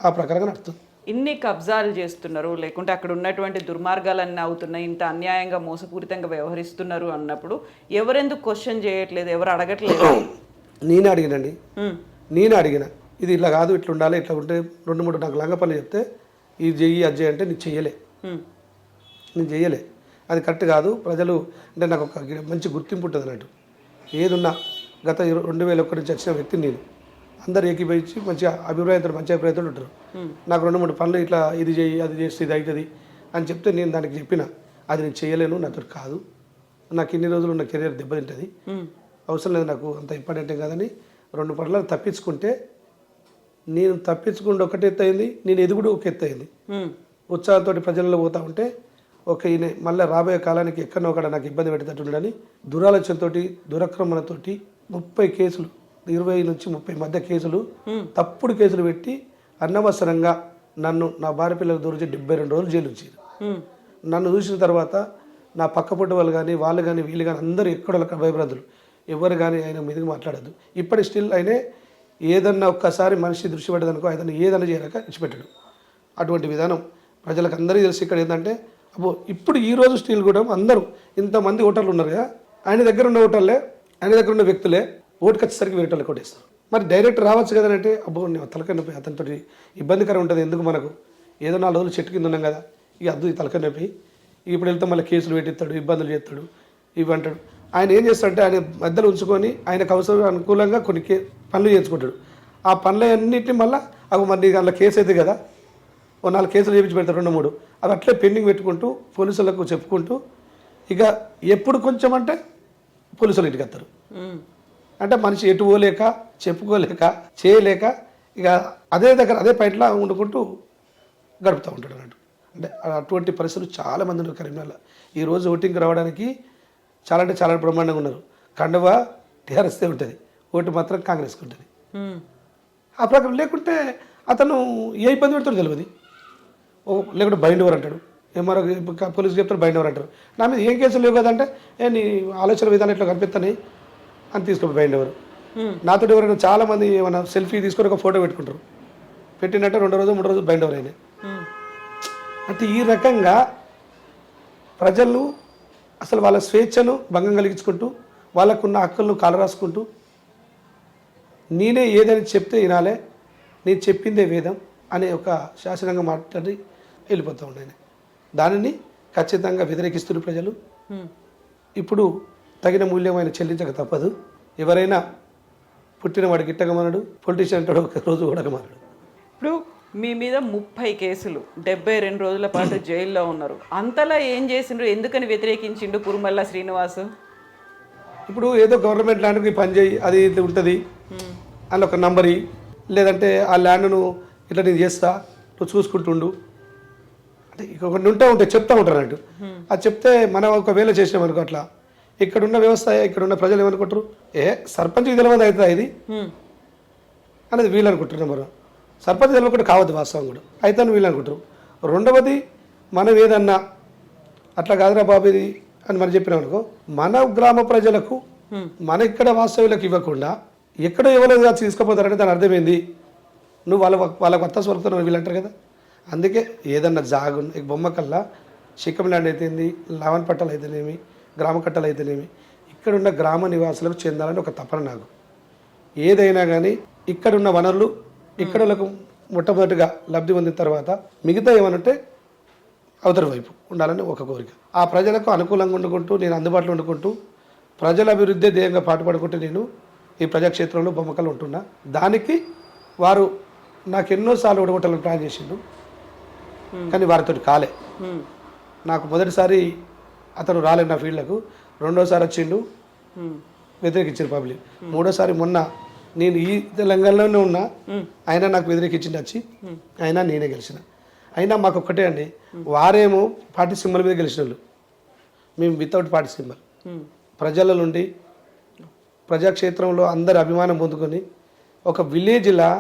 ఆ ప్రకారంగా నడుస్తుంది. ఇన్ని కబ్జాలు చేస్తున్నారు, లేకుంటే అక్కడ ఉన్నటువంటి దుర్మార్గాలన్నీ అవుతున్నాయి, ఇంత అన్యాయంగా మోసపూరితంగా వ్యవహరిస్తున్నారు అన్నప్పుడు ఎవరెందుకు క్వశ్చన్ చేయట్లేదు, ఎవరు అడగట్లేదు? నేనే అడిగినండి, నేనే అడిగిన ఇది ఇట్లా కాదు, ఇట్లా ఉండాలి, ఇట్లా ఉంటే 2-3 నాకు లంగపల్లి చెప్తే ఇది చెయ్యి అది చేయి అంటే నేను చెయ్యలే. అది కరెక్ట్ కాదు. ప్రజలు అంటే నాకు ఒక మంచి గుర్తింపు ఉంటుంది అన్నట్టు. ఏదున్నా గత 2001 నుంచి వచ్చిన వ్యక్తిని నేను. అందరు ఏకీభవించి మంచిగా మంచి అభిప్రాయంతో ఉంటారు. నాకు 2-3 పనులు ఇట్లా ఇది చేయి అది చేస్తే ఇది అవుతుంది అని చెప్తే నేను దానికి చెప్పిన అది నేను చేయలేను, నాతో కాదు, నాకు ఇన్ని రోజులు ఉన్న కెరీర్ దెబ్బతింటుంది, అవసరం లేదు, నాకు అంత ఇంపార్టెంట్ కాదని 2 పనులు తప్పించుకుంటే నేను తప్పించుకుంటే ఒకటి ఎత్తు అయింది, నేను ఎదుగుడు ఒక ఎత్తు అయింది. ఉత్సాహంతో ప్రజల్లో పోతా ఉంటే ఈయన మళ్ళీ రాబోయే కాలానికి ఎక్కడో ఒకడ నాకు ఇబ్బంది పెట్టేటట్టుండని దురాలోచనతో దురక్రమణతోటి 30 కేసులు 20 నుంచి 30 మధ్య కేసులు తప్పుడు కేసులు పెట్టి అనవసరంగా నన్ను నా భార్య పిల్లలు దూరించి 72 రోజులు జైలు ఉంచారు. నన్ను చూసిన తర్వాత నా పక్క పుట్టు వాళ్ళు కానీ వాళ్ళు కానీ వీళ్ళు కానీ అందరూ ఎక్కడ భయభ్రాంతులు, ఎవరు కానీ ఆయన మీదకి మాట్లాడద్దు. ఇప్పటి స్టిల్ ఆయనే ఏదన్నా ఒక్కసారి మనిషి దృష్టి పెట్టదనుకో ఆయన ఏదన్నా చేయలేక ఇచ్చిపెట్టాడు. అటువంటి విధానం ప్రజలకు అందరికీ తెలిసి ఇక్కడ ఏంటంటే అబ్బో ఇప్పుడు ఈ రోజు స్టిల్ కూడా అందరూ ఇంతమంది ఓటర్లు ఉన్నారు కదా, ఆయన దగ్గర ఉన్న ఓటర్లే ఆయన దగ్గర ఉన్న వ్యక్తులే ఓటుకు వచ్చేసరికి వేరేటోళ్ళకి కొట్టేస్తారు. మరి డైరెక్ట్ రావచ్చు కదంటే అబ్బో నేను తలకాయ నొప్పి అతనితో ఇబ్బందికరం ఉంటుంది, ఎందుకు మనకు ఏదో 4 రోజులు చెట్టు కింద ఉన్నాం కదా, ఇక అద్దు తలకాయ నొప్పి, ఇప్పుడు వెళ్తే మళ్ళీ కేసులు పెట్టిస్తాడు, ఇబ్బందులు చేస్తాడు, ఇవి అంటాడు. ఆయన ఏం చేస్తాడంటే ఆయన మధ్యలో ఉంచుకొని ఆయనకు అవసరం అనుకూలంగా కొన్ని పనులు చేయించుకుంటాడు. ఆ పనులన్నింటినీ మళ్ళీ అవి మరి అందులో కేసు అవుతుంది కదా, ఓ 4 కేసులు చేయించి పెడతాడు 2-3, అవి అట్లే పెండింగ్ పెట్టుకుంటూ పోలీసులకు చెప్పుకుంటూ ఇక ఎప్పుడు కొంచెం అంటే పోలీసులు ఇంటికి వస్తారు. అంటే మనిషి ఎటు పోలేక చెప్పుకోలేక చేయలేక ఇక అదే దగ్గర అదే పాయింట్లో వండుకుంటూ గడుపుతూ ఉంటాడు అన్నట్టు. అంటే అటువంటి పరిస్థితులు చాలామంది ఉన్నారు కరీంనగర్లో. ఈరోజు ఓటింగ్కి రావడానికి చాలా అంటే చాలా బ్రహ్మాండంగా ఉన్నారు. కండువా టీఆర్ఎస్దే ఉంటుంది, ఓటు మాత్రం కాంగ్రెస్కి ఉంటుంది. ఆ ప్రకారం లేకుంటే అతను ఏ ఇబ్బంది పెడతాడో తెలియదు. లేకుంటే బైండ్ ఓవర్ అంటాడు, ఎంఆర్ఓ పోలీసులు చెప్తారు బైండ్ ఓవర్ అంటారు. నా మీద ఏం కేసులు లేవు కదంటే నీ ఆలోచన విధానం ఇట్లా కనిపిస్తాయి అని తీసుకోండి బైండ్ ఓవర్. నాతో ఎవరైనా చాలామంది ఏమైనా సెల్ఫీ తీసుకొని ఒక ఫోటో పెట్టుకుంటారు, పెట్టినట్టు 2 రోజు 3 రోజు బైండ్ ఓవర్ అయినాయి. అంటే ఈ రకంగా ప్రజలు అసలు వాళ్ళ స్వేచ్ఛను భంగం కలిగించుకుంటూ వాళ్ళకున్న హక్కులను కాలరాసుకుంటూ నేనే ఏదని చెప్తే వినాలే, నేను చెప్పిందే వేదం అనే ఒక శాసనంగా మాట్లాడి వెళ్ళిపోతూ ఉన్నాయి. దానిని ఖచ్చితంగా వ్యతిరేకిస్తున్న ప్రజలు ఇప్పుడు తగిన మూల్యమైన చెల్లించక తప్పదు. ఎవరైనా పుట్టినవాడికి ఇట్టగమనడు, పొలిటీషియన్ అంటాడు ఒక రోజు ఉడకమనడు. ఇప్పుడు మీ మీద 30 కేసులు 72 రోజుల పాటు జైల్లో ఉన్నారు. అంతలా ఏం చేసిండ్రు, ఎందుకని వ్యతిరేకించిండు కురుమల్ల శ్రీనివాసు? ఇప్పుడు ఏదో గవర్నమెంట్ ల్యాండ్కి పని చేయి అది ఇది ఉంటుంది అని ఒక నంబరి, లేదంటే ఆ ల్యాండ్ను ఇట్లా నేను చేస్తా నువ్వు చూసుకుంటుండు అంటే ఇక కొన్ని ఉంటాయి చెప్తా ఉంటారు అన్నట్టు. అది చెప్తే మనం ఒకవేళ చేసినామనుకో అట్లా ఇక్కడున్న వ్యవస్థ ఇక్కడున్న ప్రజలు ఏమనుకుంటారు, సర్పంచ్కి తెలియదు అవుతుందా ఇది అనేది వీళ్ళు అనుకుంటున్నారు. మనం సర్పంచ్ తెలియకుండా కావద్దు వాస్తవం కూడా అయితే వీళ్ళు అనుకుంటారు. రెండవది మనం ఏదన్నా అట్లా కాదురా బాబు ఇది అని మనం చెప్పినాం అనుకో, మన గ్రామ ప్రజలకు మన ఇక్కడ వాస్తవ్యులకు ఇవ్వకుండా ఎక్కడో ఎవరో తీసుకుపోతారంటే దాని అర్థమైంది నువ్వు వాళ్ళ కొత్త స్వరూపుతున్నావు వీళ్ళు అంటారు కదా. అందుకే ఏదన్నా జాగు బొమ్మకల్లా చిక్కం ల్యాండ్ అయితేంది, లవన్ పట్టాలు అయితేనేమి, గ్రామ కట్టలు అయితేనేమి ఇక్కడున్న గ్రామ నివాసులకు చెందాలని ఒక తపన నాకు. ఏదైనా కానీ ఇక్కడున్న వనరులు ఇక్కడలకు మొట్టమొదటిగా లబ్ధి పొందిన తర్వాత మిగతా ఏమనంటే అవతల వైపు ఉండాలని ఒక కోరిక. ఆ ప్రజలకు అనుకూలంగా వండుకుంటూ నేను అందుబాటులో వండుకుంటూ ప్రజల అభివృద్ధి ధ్యేయంగా పాటుపడుకుంటూ నేను ఈ ప్రజాక్షేత్రంలో బొమ్మకలు ఉంటున్నా. దానికి వారు నాకు ఎన్నోసార్లు ఓడగొట్టాలని ప్లాన్ చేసిండు, కానీ వారితో కాలే. నాకు మొదటిసారి అతను రాలేదు నా ఫీల్డ్లకు, రెండోసారి వచ్చిండు వ్యతిరేకించారు పబ్లిక్, మూడోసారి మొన్న నేను ఈ తెలంగాణలోనే ఉన్నా అయినా నాకు వ్యతిరేకించింది వచ్చి అయినా నేనే గెలిచిన. అయినా మాకు ఒక్కటే అండి, వారేమో పార్టీ సింబల్ మీద గెలిచిన వాళ్ళు, మేము వితౌట్ పార్టీ సింబల్ ప్రజల నుండి ప్రజాక్షేత్రంలో అందరు అభిమానం పొందుకొని ఒక విలేజ్లా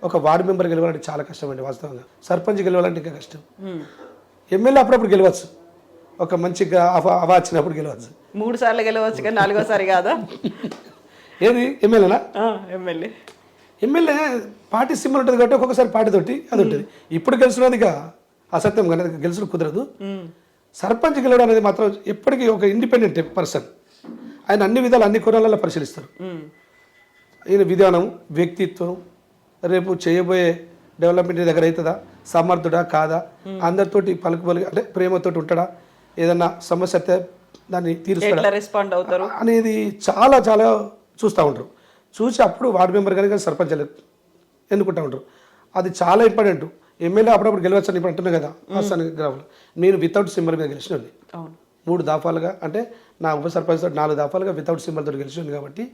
ఒక వార్డు మెంబర్ గెలవాలంటే చాలా కష్టం అండి వాస్తవంగా. సర్పంచ్ గెలవాలంటే ఇంకా కష్టం. ఎమ్మెల్యే అప్పుడప్పుడు గెలవచ్చు, ఒక మంచిగా అవా వచ్చినప్పుడు గెలవచ్చు, 3 సార్లు గెలవచ్చు కానీ 4వసారి కాదా? ఏది ఎమ్మెల్యేనా? ఎమ్మెల్యే పార్టీ సింబల్ ఉంటుంది కాబట్టి ఒక్కొక్కసారి పార్టీ తోటి అది ఉంటుంది. ఇప్పుడు గెలిచినదిగా అసత్యం కానీ గెలుచుడు కుదరదు. సర్పంచ్ గెలవడం అనేది మాత్రం ఎప్పటికీ ఒక ఇండిపెండెంట్ పర్సన్, ఆయన అన్ని విధాలు అన్ని కోణాలలో పరిశీలిస్తారు. ఈయన విధానం, వ్యక్తిత్వం, రేపు చేయబోయే డెవలప్మెంట్ దగ్గర అవుతుందా, సమర్థుడా కాదా, అందరితోటి పలుకు అంటే ప్రేమతోటి ఉంటాడా, ఏదన్నా సమస్య అయితే దాన్ని తీరుస్తాడా, ఎట్లా రెస్పాండ్ అవుతారు అనేది చాలా చాలా చూస్తూ ఉంటారు. చూసి అప్పుడు వార్డు మెంబర్ కానీ సర్పంచ్ ఎన్నుకుంటూ ఉంటారు. అది చాలా ఇంపార్టెంట్. ఎమ్మెల్యే అప్పుడప్పుడు గెలవచ్చు అని ఇప్పుడు అంటున్నాను కదా, ఆస్థాన గ్రామంలో నేను వితౌట్ సింబల్ మీద గెలిచినది. అవును 3 దఫాలుగా, అంటే నా ఉప సర్పంచ్ తోటి 4 దఫాలుగా వితౌట్ సింబల్తో గెలిచింది. కాబట్టి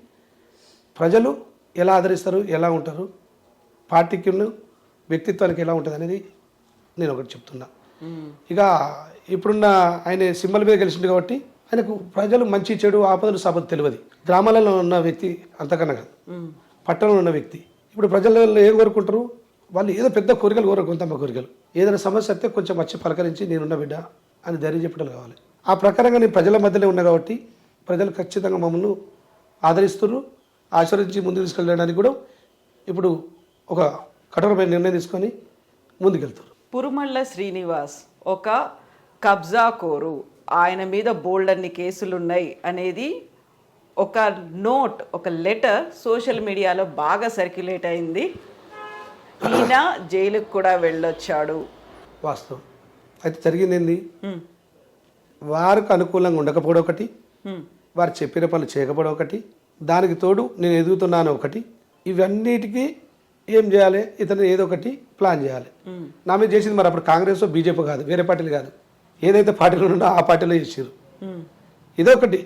ప్రజలు ఎలా ఆదరిస్తారు, ఎలా ఉంటారు, పార్టీకి ఉన్న వ్యక్తిత్వానికి ఎలా ఉంటుంది అనేది నేను ఒకటి చెప్తున్నా. ఇక ఇప్పుడున్న ఆయన సింబల్ మీద గెలిచింది కాబట్టి ఆయనకు ప్రజలు మంచి చెడు ఆపదలు సాపదలు తెలియదు. గ్రామాలలో ఉన్న వ్యక్తి అంతకన్నా కాదు, పట్టణంలో ఉన్న వ్యక్తి. ఇప్పుడు ప్రజలలో ఏం కోరుకుంటారు, వాళ్ళు ఏదో పెద్ద కోరికలు కోరరు, కొంతమ్మ కోరికలు. ఏదైనా సమస్య వస్తే కొంచెం వచ్చి పలకరించి నేనున్న బిడ్డ అని ధైర్యం చెప్పడం కావాలి. ఆ ప్రకారంగా నేను ప్రజల మధ్యలో ఉన్నా కాబట్టి ప్రజలు ఖచ్చితంగా మమ్మల్ని ఆదరిస్తున్నారు, ఆశీర్వదించి ముందుకు తీసుకెళ్ళడానికి కూడా ఇప్పుడు ఒక కఠోరమైన నిర్ణయం తీసుకొని ముందుకెళ్తారు. పురుమళ్ళ శ్రీనివాస్ ఒక కబ్జా కోరు, ఆయన మీద బోల్డ్ అన్ని కేసులు ఉన్నాయి అనేది ఒక నోట్, ఒక లెటర్ సోషల్ మీడియాలో బాగా సర్క్యులేట్ అయింది. ఈయన జైలుకు కూడా వెళ్ళొచ్చాడు. వాస్తవం. అయితే జరిగింది ఏంది, వారికి అనుకూలంగా ఉండకపోవడం ఒకటి, వారు చెప్పిన పనులు చేయకపోవడం ఒకటి, దానికి తోడు నేను ఎదుగుతున్నాను ఒకటి. ఇవన్నిటికీ ఏం చేయాలి, ఇతను ఏదో ఒకటి ప్లాన్ చేయాలి. నా మీద చేసింది మరి అప్పుడు కాంగ్రెస్ బీజేపీ కాదు, వేరే పార్టీలు కాదు, ఏదైతే పార్టీలో ఉందో ఆ పార్టీలో చేసారు. ఇదొకటి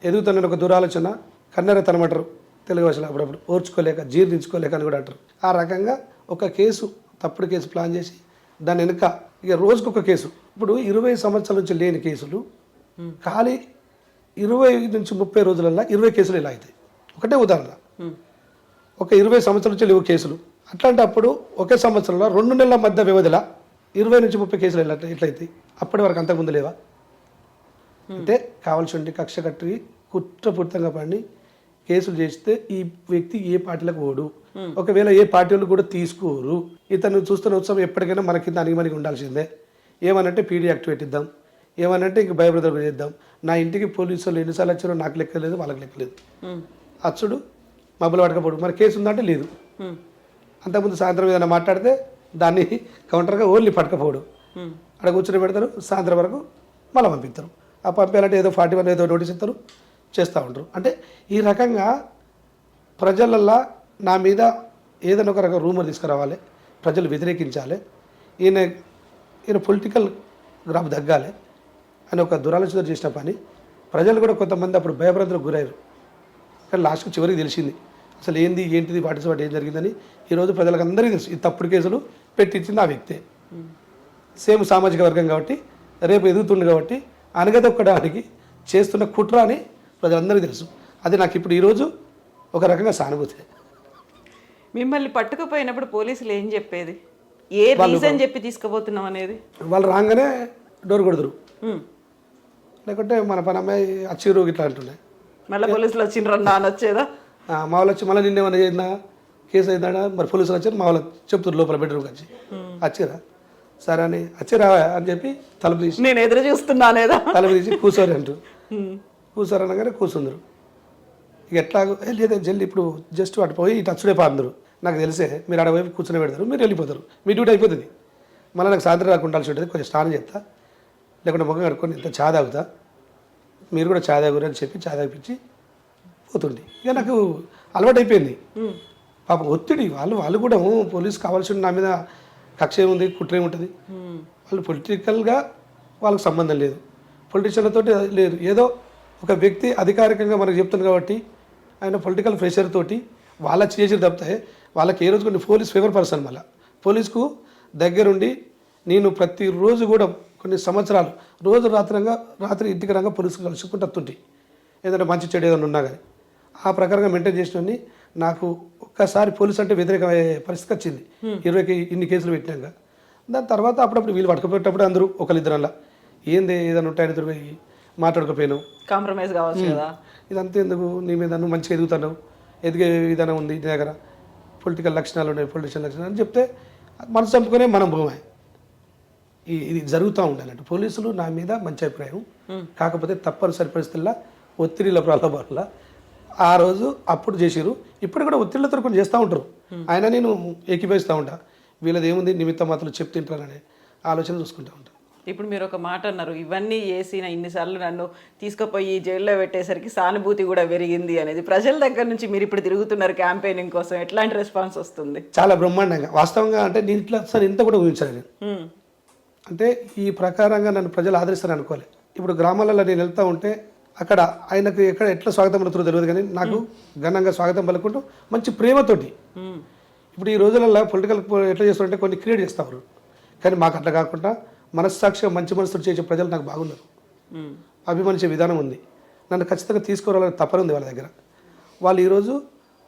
ఎదుగుతున్న ఒక దురాలోచన, కన్నెర తనమంటారు తెలుగు భాషలో, అప్పుడప్పుడు ఓర్చుకోలేక జీర్ణించుకోలేక అని కూడా అంటారు. ఆ రకంగా ఒక కేసు, తప్పుడు కేసు ప్లాన్ చేసి దాని వెనుక ఇక రోజుకొక కేసు. ఇప్పుడు 20 సంవత్సరాల నుంచి లేని కేసులు ఖాళీ 20 నుంచి 30 రోజులల్లో 20 కేసులు ఇలా అవుతాయి. ఒకటే ఉదాహరణ, ఒక 20 సంవత్సరాల నుంచి లేవు కేసులు. అట్లాంటప్పుడు ఒకే సంవత్సరంలో 2 నెలల మధ్య వ్యవధిలో 20 నుంచి 30 కేసులు ఎట్లయితాయి? అప్పటి వరకు అంతకుముందు లేవా? అంటే కావాల్సి కక్ష కట్టి కుట్రపూరితంగా పడి కేసులు చేస్తే ఈ వ్యక్తి ఏ పార్టీలకు పోడు, ఒకవేళ ఏ పార్టీలు కూడా తీసుకోరు. ఇతను చూస్తున్న ఉత్సవం ఎప్పటికైనా మన కింద అనిగిమనికి ఉండాల్సిందే. ఏమనంటే పీడీ యాక్టివేట్ ఇద్దాం, ఏమనంటే ఇంక భయభ్రదలు చేద్దాం. నా ఇంటికి పోలీసులు ఎన్నిసార్లు వచ్చారో నాకు లెక్కలేదు, వాళ్ళకి లెక్కలేదు. అచ్చుడు మబ్బులు పడకపోడు, మరి కేసు ఉందంటే లేదు. అంతకుముందు సాయంత్రం ఏదైనా మాట్లాడితే దాన్ని కౌంటర్గా ఓన్లీ పట్టకపోవడం, అక్కడ కూర్చొని పెడతారు, సాయంత్రం వరకు మళ్ళీ పంపిస్తారు. ఆ పంపించాలంటే ఏదో 41 ఏదో నోటీస్ ఇస్తారు, చేస్తూ ఉంటారు. అంటే ఈ రకంగా ప్రజలల్లో నా మీద ఏదైనా ఒక రకం రూమర్ తీసుకురావాలి, ప్రజలు వ్యతిరేకించాలి, ఈయన పొలిటికల్ గ్రాఫ్ తగ్గాలి అని ఒక దురాలోచన చేసిన పని. ప్రజలు కూడా కొంతమంది అప్పుడు భయభ్రాంతులకు గురయ్యారు. కానీ లాస్ట్కి చివరికి తెలిసింది అసలు ఏంటిది పార్టిసిపేట్ ఏం జరిగిందని. ఈరోజు ప్రజలకు అందరికీ తెలుసు, ఈ తప్పుడు కేసులు పెట్టించింది ఆ వ్యక్తే. సేమ్ సామాజిక వర్గం కాబట్టి, రేపు ఎదుగుతుంది కాబట్టి అనగదొక్కడానికి చేస్తున్న కుట్ర అని ప్రజలందరికీ తెలుసు. అది నాకు ఇప్పుడు ఈరోజు ఒక రకంగా సానుభూతి. మిమ్మల్ని పట్టుకుపోయినప్పుడు పోలీసులు ఏం చెప్పేది, ఏ రీజన్ చెప్పి తీసుకుపోతున్నాం అనేది? వాళ్ళు రాగానే డోర్ కొడుతురు, లేకుంటే మన పని అమ్మాయి అచ్చిరు ఇట్లా అంటున్నాయి. మళ్ళీ పోలీసులు వచ్చిండ్రన్నా అని వచ్చేదా? మా వాళ్ళు వచ్చి మళ్ళీ నిన్నేమన్నా చేసినా కేసు అయిందా, మరి పోలీసులు వచ్చారు, మా వాళ్ళు చెప్తారు లోపల బెడ్రూమ్కి వచ్చి వచ్చిరా సరే అని, వచ్చిరా అని చెప్పి తలుపు తీసి నేను ఎదురు చూస్తున్నానేదా, తలుపు తీసి కూర్చోరు అంటూ కూర్చోరు అనగానే కూర్చుందరు. ఇక ఎట్లాగో లేదా జల్లి ఇప్పుడు జస్ట్ అటు పోయి ఇటు అచ్చుడే పాందరు. నాకు తెలిసే మీరు అక్కడ వైపు కూర్చొని పెడతారు, మీరు వెళ్ళిపోతారు, మీ డ్యూటీ అయిపోతుంది. మళ్ళీ నాకు సాయంత్రం రాకుండా ఉండాల్సి ఉంటుంది, కొంచెం స్నానం చేస్తా, లేకుంటే ముఖం కడుక్కొని ఇంత చా తాగుతా, మీరు కూడా చా తాగురు అని చెప్పి చా తాగిపించి పోతుంది. ఇక నాకు అలవాటు అయిపోయింది. పాపం ఒత్తిడి, వాళ్ళు కూడా పోలీసు కావాల్సిన నా మీద కక్ష ఏముంది, కుట్ర ఏముంటుంది. వాళ్ళు పొలిటికల్గా వాళ్ళకి సంబంధం లేదు, పొలిటీషియన్లతో లేదు. ఏదో ఒక వ్యక్తి అధికారికంగా మనకు చెప్తుంది కాబట్టి ఆయన పొలిటికల్ ప్రెషర్ తోటి వాళ్ళ చేసి తప్పితే వాళ్ళకి ఏ రోజు కొన్ని పోలీస్ ఫేవర్ పర్సన్. మళ్ళీ పోలీసుకు దగ్గరుండి నేను ప్రతిరోజు కూడా కొన్ని సంవత్సరాలు రోజు రాత్రి ఇంటికి రంగా పోలీసుకు కలుసుకుంటూ వస్తుంటే ఏదైనా మంచి చెడు ఏదైనా ఉన్నా కానీ ఆ ప్రకారంగా మెయింటైన్ చేసినవన్నీ. నాకు ఒక్కసారి పోలీసు అంటే వ్యతిరేకమయ్యే పరిస్థితి వచ్చింది 20కి ఇన్ని కేసులు పెట్టినాక. దాని తర్వాత అప్పుడప్పుడు వీళ్ళు పట్టుకుపోయేటప్పుడు అందరూ ఒకరిద్దరల్లా ఏంది ఏదైనా ఉంటాయని తిరిగి మాట్లాడకపోయాను, కాంప్రమైజ్ కావచ్చు కదా, ఇదంతా ఎందుకు, నీ మీద నువ్వు మంచిగా ఎదుగుతున్నావు, ఎదిగే విధానం ఉంది నీ దగ్గర, పొలిటికల్ లక్షణాలు ఉన్నాయి, పొలిటిషియన్ లక్షణాలు అని చెప్తే మనసు చంపుకునే మనం భూమాయి. ఇది జరుగుతూ ఉండాలంటే పోలీసులు నా మీద మంచి అభిప్రాయం. కాకపోతే తప్పనిసరి పరిస్థితుల్లో ఒత్తిడిల ప్రలోభాల ఆ రోజు అప్పుడు చేసిరు, ఇప్పుడు కూడా ఒత్తిడిలతో కొన్ని చేస్తూ ఉంటారు. ఆయన నేను ఏకీభవిస్తూ ఉంటా. వీళ్ళది ఏముంది నిమిత్త మాత్రం చెప్తుంటారనే ఆలోచన చూసుకుంటూ ఉంటాం. ఇప్పుడు మీరు ఒక మాట అన్నారు, ఇవన్నీ చేసిన ఇన్నిసార్లు నన్ను తీసుకుపోయి జైల్లో పెట్టేసరికి సానుభూతి కూడా పెరిగింది అనేది. ప్రజల దగ్గర నుంచి మీరు ఇప్పుడు తిరుగుతున్నారు క్యాంపెయినింగ్ కోసం, ఎట్లాంటి రెస్పాన్స్ వస్తుంది? చాలా బ్రహ్మాండంగా, వాస్తవంగా అంటే నేను ఇట్లా సార్ ఇంత కూడా ఊహించాను నేను. అంటే ఈ ప్రకారంగా నన్ను ప్రజలు ఆదరిస్తారు అనుకోలే. ఇప్పుడు గ్రామాలలో నేను వెళ్తూ ఉంటే అక్కడ ఆయనకు ఎట్లా స్వాగతం పలుకుతారో తెలియదు, కానీ నాకు ఘనంగా స్వాగతం పలుకుంటూ మంచి ప్రేమతోటి. ఇప్పుడు ఈ రోజులలో పొలిటికల్ ఎట్లా చేస్తారంటే కొన్ని క్రియేట్ చేస్తారు, కానీ మాకు అట్లా కాకుండా మనస్సాక్షిగా మంచి మనసుతో చేసే ప్రజలు నాకు బాగున్నారు, అభిమానించే విధానం ఉంది. నన్ను ఖచ్చితంగా తీసుకురావాలని తపన ఉంది వాళ్ళ దగ్గర. వాళ్ళు ఈరోజు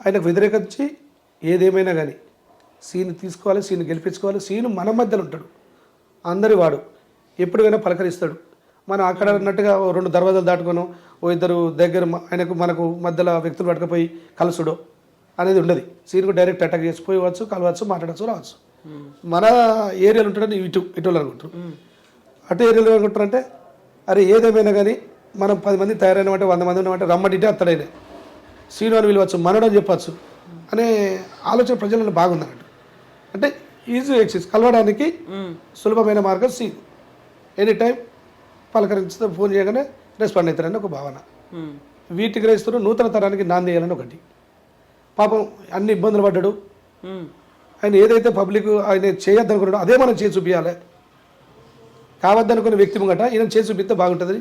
ఆయనకు వ్యతిరేకించి ఏదేమైనా కానీ సీన్ తీసుకోవాలి, సీన్ గెలిపించుకోవాలి. సీను మన మధ్యలో ఉంటాడు, అందరి వాడు, ఎప్పుడైనా పలకరిస్తాడు. మనం అక్కడ అన్నట్టుగా 2 దర్వాజాలు దాటుకోను, ఓ ఇద్దరు దగ్గర ఆయనకు మనకు మధ్యలో వ్యక్తులు పట్టుకుపోయి కలుసుడో అనేది ఉండదు. సీన్కు డైరెక్ట్ అటాక్ చేసిపోవచ్చు, కలవచ్చు, మాట్లాడచ్చు, రావచ్చు. మన ఏరియాలో ఉంటాడని ఇటు అనుకుంటారు, అటు ఏరియాలో అనుకుంటారు. అంటే అరే ఏదేమైనా కానీ మనం 10 మంది తయారైనమంటే 100 మంది ఉన్నామంటే రమ్మడిటే అత్తడైనా సీను అని పిలవచ్చు, మనడని చెప్పచ్చు అనే ఆలోచన ప్రజలను బాగుందన్నట్టు. అంటే ఈజీ యాక్సెస్, కలవడానికి సులభమైన మార్గం సీన్. ఎనీ టైం పలకరించితే ఫోన్ చేయగానే రెస్పాండ్ అవుతారని ఒక భావన. వీటికి గ్రహిస్తూ నూతన తరానికి నాంది చేయాలని ఒకటి. పాపం అన్ని ఇబ్బందులు పడ్డాడు, ఆయన ఏదైతే పబ్లిక్ ఆయన చేయొద్దనుకున్నాడో అదే మనం చేసి చూపించాలి. కావద్దనుకునే వ్యక్తి ముంగట ఈయన చేసి చూపిస్తే బాగుంటుందని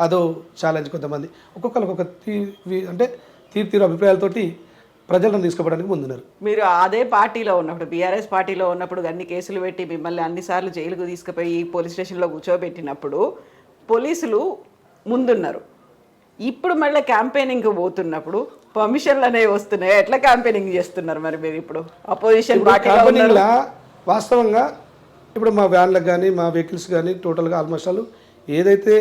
అదో ఛాలెంజ్. కొంతమంది ఒక్కొక్కరికి ఒక అంటే తీరు అభిప్రాయాలతోటి ప్రజలను తీసుకుపోవడానికి ముందున్నారు. మీరు అదే పార్టీలో ఉన్నప్పుడు, బీఆర్ఎస్ పార్టీలో ఉన్నప్పుడు అన్ని కేసులు పెట్టి మిమ్మల్ని అన్నిసార్లు జైలుకు తీసుకుపోయి పోలీస్ స్టేషన్లో కూర్చోబెట్టినప్పుడు పోలీసులు ముందున్నారు. ఇప్పుడు మళ్ళీ క్యాంపెయినింగ్ పోతున్నప్పుడు పర్మిషన్లు అనేవి వస్తున్నాయి. ఎట్లా క్యాంపెయినింగ్ చేస్తున్నారు మరి మీరు ఇప్పుడు అపోజిషన్ పార్టీలో? వాస్తవంగా ఇప్పుడు మా వ్యాన్లకు కానీ మా వెహికల్స్ కానీ టోటల్గా ఆల్మోస్ట్ ఆల్ ఏదైతే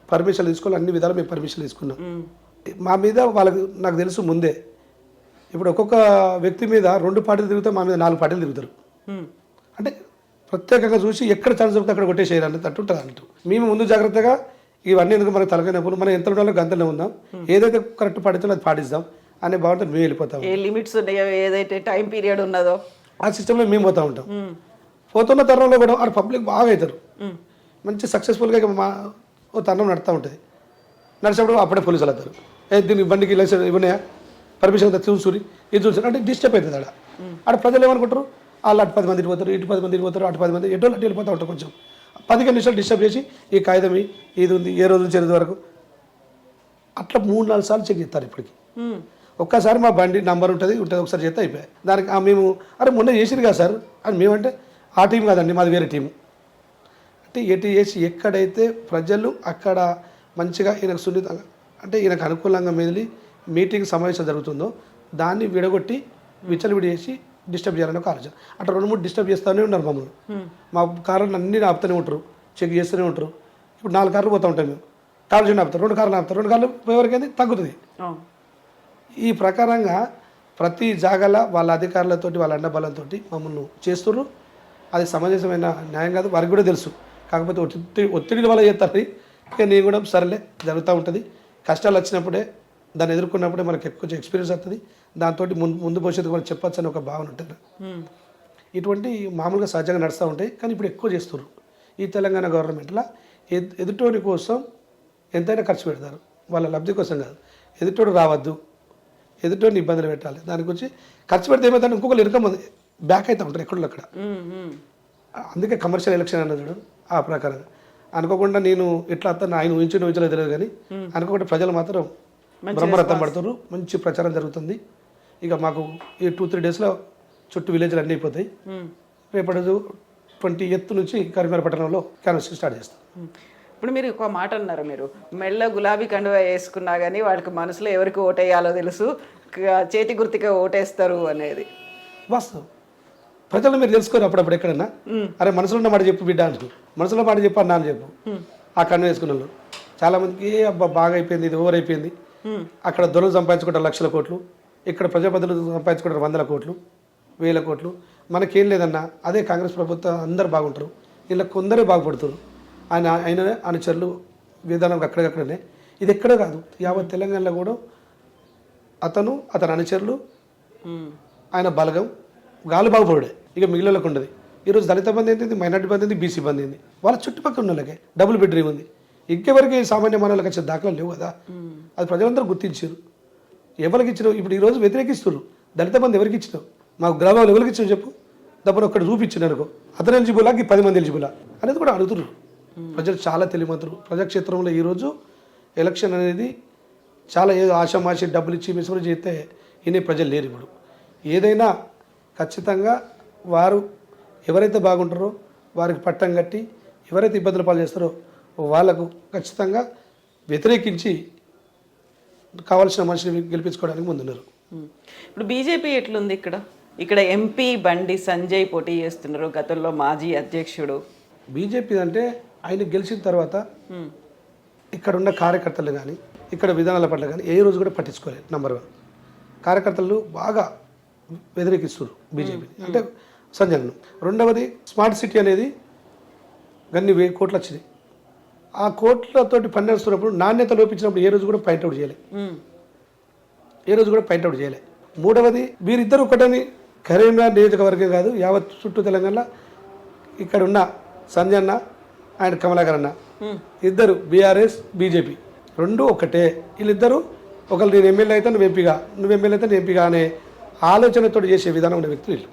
పర్మిషన్ తీసుకోవాలో అన్ని విధాలు మేము పర్మిషన్ తీసుకున్నాం. మా మీద వాళ్ళకి నాకు తెలుసు ముందే. ఇప్పుడు ఒక్కొక్క వ్యక్తి మీద 2 పార్టీలు తిరుగుతారు, మా మీద 4 పార్టీలు తిరుగుతారు. అంటే ప్రత్యేకంగా చూసి ఎక్కడ ఛాన్స్ దొరికితే అక్కడ కొట్టేసేయాలి అన్నట్టు ఉంటుంది అన్నట్టు. మేము ముందు జాగ్రత్తగా ఇవన్నీ ఎందుకు మనకు తలకైనప్పుడు మనం ఎంత ఉండాలో గంతలో ఉందాం, ఏదైతే కరెక్ట్ పాటించాలో అది పాటిస్తాం అనే భావంతో మేము వెళ్ళిపోతాం. ఏ లిమిట్స్ ఉన్నాయో, ఏదైతే టైం పీరియడ్ ఉన్నదో ఆ సిస్టంలో మేము పోతూ ఉంటాం. పోతున్న తరంలో కూడా ఆ పబ్లిక్ బాగా అవుతారు, మంచి సక్సెస్ఫుల్గా మా ఓ తరం నడుతూ ఉంటుంది. నడిచినప్పుడు అప్పుడే పోలీసులు అవుతారు, దీనికి బండికి లైసెన్స్ ఇవ్వనాయా, పర్మిషన్ చూసుకుని ఇది చూసి అంటే డిస్టర్బ్ అవుతుంది. ఆడ ప్రజలు ఏమనుకుంటారు, వాళ్ళు అటు 10 మంది పోతారు, ఇటు 10 మంది పోతారు, అటు 10 మంది ఎటు అటు వెళ్ళిపోతూ ఉంటారు. కొంచెం 15 నిమిషాలు డిస్టర్బ్ చేసి ఈ కాగితం ఇది ఉంది ఏ రోజు నుంచి వరకు అట్లా 3-4 సార్లు చెక్ చేస్తారు. ఇప్పటికి ఒక్కసారి మా బండి నంబర్ ఉంటుంది ఒకసారి చేస్తే అయిపోయాయి. దానికి మేము అరే మొన్న చేసిరు కదా సార్ అని మేమంటే ఆ టీం కాదండి, మాది వేరే టీము. అంటే ఎటు చేసి ఎక్కడైతే ప్రజలు అక్కడ మంచిగా ఈయనకు సున్నితంగా అంటే ఈయనకు అనుకూలంగా మెదిలి మీటింగ్ సమావేశం జరుగుతుందో దాన్ని విడగొట్టి విచ్చలవిడి చేసి డిస్టర్బ్ చేయాలని ఒక ఆలోచన. అట్లా 2-3 డిస్టర్బ్ చేస్తూనే ఉన్నారు మమ్మల్ని. మా కార్లను అన్నీ ఆపుతూనే ఉంటారు, చెక్ చేస్తూనే ఉంటారు. ఇప్పుడు 4 కార్లు పోతూ ఉంటాం మేము, కార్లు చిన్న ఆపుతారు, 2 కార్లు ఆపుతారు, 2 కార్లు పోయేవరకైతే తగ్గుతుంది. ఈ ప్రకారంగా ప్రతి జాగాల వాళ్ళ అధికారులతోటి వాళ్ళ అండబలంతో మమ్మల్ని చేస్తున్నారు. అది సమంజసమైన న్యాయం కాదు, వారికి కూడా తెలుసు. కాకపోతే ఒత్తిడి వల్ల చేస్తారు. ఇక నేను కూడా సరేలే జరుగుతూ ఉంటుంది. కష్టాలు వచ్చినప్పుడే దాన్ని ఎదుర్కొన్నప్పుడే మనకు ఎక్కువ ఎక్స్పీరియన్స్ వస్తుంది. దాంతో ముందు భవిష్యత్తు మనం చెప్పచ్చు అని ఒక భావన ఉంటుంది. ఇటువంటి మామూలుగా సహజంగా నడుస్తూ ఉంటాయి, కానీ ఇప్పుడు ఎక్కువ చేస్తున్నారు. ఈ తెలంగాణ గవర్నమెంట్లో ఎదుటోని కోసం ఎంతైనా ఖర్చు పెడతారు, వాళ్ళ లబ్ధి కోసం కాదు. ఎదుటోడు రావద్దు, ఎదుటోని ఇబ్బందులు పెట్టాలి, దాని గురించి ఖర్చు పెడితే ఏమైతే ఇంకొకరు ఇరకం బ్యాక్ అవుతూ ఉంటారు ఎక్కడో అక్కడ. అందుకే కమర్షియల్ ఎలక్షన్ అన్నది ఆ ప్రకారంగా అనుకోకుండా నేను ఇట్లా అతను ఆయన ఊహించలేదు తెలియదు, కానీ అనుకోకుండా ప్రజలు మాత్రం బ్రహ్మరథం పడుతున్నారు. మంచి ప్రచారం జరుగుతుంది. ఇక మాకు ఈ 2-3 డేస్లో చుట్టూ విలేజ్లు అన్నీ అయిపోతాయి. రేపటి 20th నుంచి కరీంనగర్ పట్టణంలో క్యాన్వాసింగ్ స్టార్ట్ చేస్తాం. ఇప్పుడు మీరు ఒక మాట అన్నారు, మీరు మెల్ల గులాబీ కండువా వేసుకున్నా కానీ వాళ్ళకి మనసులో ఎవరికి ఓటేయాలో తెలుసు, చేతి గుర్తుగా ఓటేస్తారు అనేది వాస్తవం. ప్రజలు మీరు తెలుసుకోరు అప్పుడప్పుడు ఎక్కడన్నా, అరే మనసులో ఉన్న మాట చెప్పు బిడ్డ అంటూ, మనసులో మాట చెప్పు అన్నా అని చెప్పు. ఆ కండు వేసుకున్న వాళ్ళు చాలామందికి అబ్బా బాగా అయిపోయింది, ఇది ఓవర్ అయిపోయింది. అక్కడ దొరలు సంపాదించుకుంటారు 1,00,000 కోట్లు, ఇక్కడ ప్రజాప్రతినిధులు సంపాదించుకుంటారు 100 కోట్లు 1000 కోట్లు. మనకేం లేదన్నా అదే కాంగ్రెస్ ప్రభుత్వం అందరు బాగుంటారు, ఇలా కొందరే బాగుపడుతారు. ఆయన అనుచరులు విధానం అక్కడక్కడనే. ఇది ఎక్కడే కాదు, యావత్ తెలంగాణలో కూడా అతని అనుచరులు, ఆయన బలగం గాలు బాగుపడే ఇక మిగిలినకు ఉండదు. ఈరోజు దళిత బంధు ఏంటి, మైనార్టీ బంధు ఏంది, బీసీ బంధు ఏంది, వాళ్ళ చుట్టుపక్కల ఉన్న వాళ్ళకే డబుల్ బెడ్రూమ్ ఉంది. ఇంకెవరికి సామాన్య మానవులకు వచ్చే దాఖలు లేవు కదా. అది ప్రజలందరూ గుర్తించారు. ఎవరికి ఇచ్చినావు ఇప్పుడు ఈరోజు వ్యతిరేకిస్తున్నారు. దళిత బంధు ఎవరికి ఇచ్చినావు, మాకు గ్రామాలు ఎవరికి ఇచ్చినావు చెప్పు. తప్పని ఒక్కడు చూపించిన అనుకో, అతను ఎలిజిబులా 10 మంది ఎలిజిబులా అనేది కూడా అడుగుతున్నారు. ప్రజలు చాలా తెలియమంతున్నారు. ప్రజాక్షేత్రంలో ఈరోజు ఎలక్షన్ అనేది చాలా ఏదో ఆషామాషి డబ్బులు ఇచ్చి మిశ్రమ చేస్తే ఇనే ప్రజలు లేరు. ఇప్పుడు ఏదైనా ఖచ్చితంగా వారు ఎవరైతే బాగుంటారో వారికి పట్టం కట్టి, ఎవరైతే ఇబ్బందులు పాలు చేస్తారో వాళ్ళకు ఖచ్చితంగా వ్యతిరేకించి కావాల్సిన మనిషిని గెలిపించుకోవడానికి ముందున్నారు. ఇప్పుడు బీజేపీ ఎట్లుంది ఇక్కడ ఎంపీ బండి సంజయ్ పోటీ చేస్తున్నారు, గతంలో మాజీ అధ్యక్షుడు. బీజేపీ అంటే ఆయన గెలిచిన తర్వాత ఇక్కడ ఉన్న కార్యకర్తలు కానీ ఇక్కడ విధానాల పట్ల కానీ ఏ రోజు కూడా పట్టించుకోలేదు. నెంబర్ 1 కార్యకర్తలు బాగా వ్యతిరేకిస్తారు బీజేపీ అంటే సంజయ్. రెండవది స్మార్ట్ సిటీ అనేది గన్ని 1000 కోట్లు వచ్చింది. ఆ కోట్లతోటి పనిచేస్తున్నప్పుడు నాణ్యత లోపించినప్పుడు ఏ రోజు కూడా పాయింట్అవుట్ చేయలే. మూడవది వీరిద్దరు ఒకటని కరీంనగర్ నియోజకవర్గం కాదు, యావత్ చుట్టూ తెలంగాణ ఇక్కడ ఉన్న సంజయ్ అన్న ఆయన కమలాకర్ అన్న ఇద్దరు బీఆర్ఎస్ బీజేపీ రెండు ఒకటే. వీళ్ళిద్దరూ ఒకరు నేను ఎమ్మెల్యే అయితే నువ్వు ఎంపీగా, నువ్వు ఎమ్మెల్యే అయితే నేను ఎంపీగా అనే ఆలోచనతో చేసే విధానం ఉన్న వ్యక్తులు వీళ్ళు.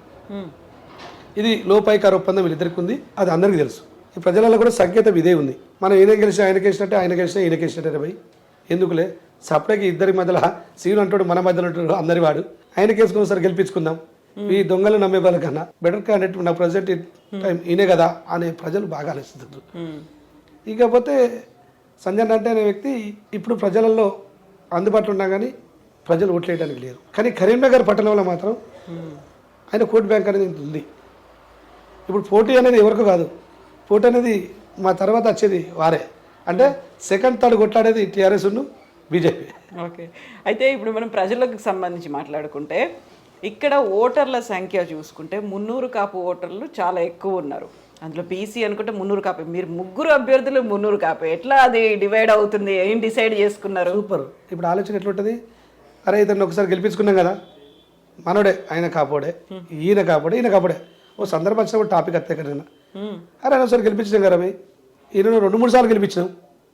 ఇది లోపాయికార ఒప్పందం వీళ్ళిద్దరికి ఉంది, అది అందరికీ తెలుసు. ఈ ప్రజలలో కూడా సంకేతం ఇదే ఉంది. మనం ఈయన గెలిచి ఆయన గెలిచినట్టే, ఆయన గెలిచినా ఈయన గెలిచినట్టే భయ్ ఎందుకులే సపరేట్గా ఇద్దరి మధ్యలో సీను అంటాడు, మన మధ్యలో అంటాడు, అందరి వాడు ఆయన కేసుకొని సరే గెలిపించుకుందాం. ఈ దొంగలు నమ్మే వాళ్ళ కన్నా బెటర్ క్యాండిడేట్ నా ప్రజెంట్ టైం ఈయనే కదా అనే ప్రజలు బాగా ఆలోచిస్తున్నారు. ఇకపోతే సంజయ్ అంటే అనే వ్యక్తి ఇప్పుడు ప్రజలలో అందుబాటులో ఉన్నా కానీ ప్రజలు ఓట్లేయడానికి లేరు. కానీ కరీంనగర్ పట్టణంలో మాత్రం ఆయన కోట్ బ్యాంక్ అనేది ఉంది. ఇప్పుడు పోటీ అనేది ఎవరికి కాదు, పోటీ అనేది మా తర్వాత వచ్చేది వారే. అంటే సెకండ్ థర్డ్ కొట్లాడేది టీఆర్ఎస్ను బీజేపీ. ఓకే, అయితే ఇప్పుడు మనం ప్రజలకు సంబంధించి మాట్లాడుకుంటే ఇక్కడ ఓటర్ల సంఖ్య చూసుకుంటే 300 కాపు ఓటర్లు చాలా ఎక్కువ ఉన్నారు. అందులో బీసీ అనుకుంటే 300 కాపే. మీరు 3 అభ్యర్థులు 300 కాపే. ఎట్లా అది డివైడ్ అవుతుంది, ఏం డిసైడ్ చేసుకున్నారు? సూపర్. ఇప్పుడు ఆలోచన ఎట్లుంటుంది, అరే ఇతను ఒకసారి గెలిపించుకున్నాం కదా, మనోడే ఆయన కాపోడే, ఈయన కాపోడే, ఈయన కాపోడే. ఓ సందర్భం వచ్చినప్పుడు టాపిక్ అత్తే కదా, అరే ఆయన ఒకసారి గెలిపించినాం కదా భయ్, ఈయన 2-3 సార్లు గెలిపించినాం,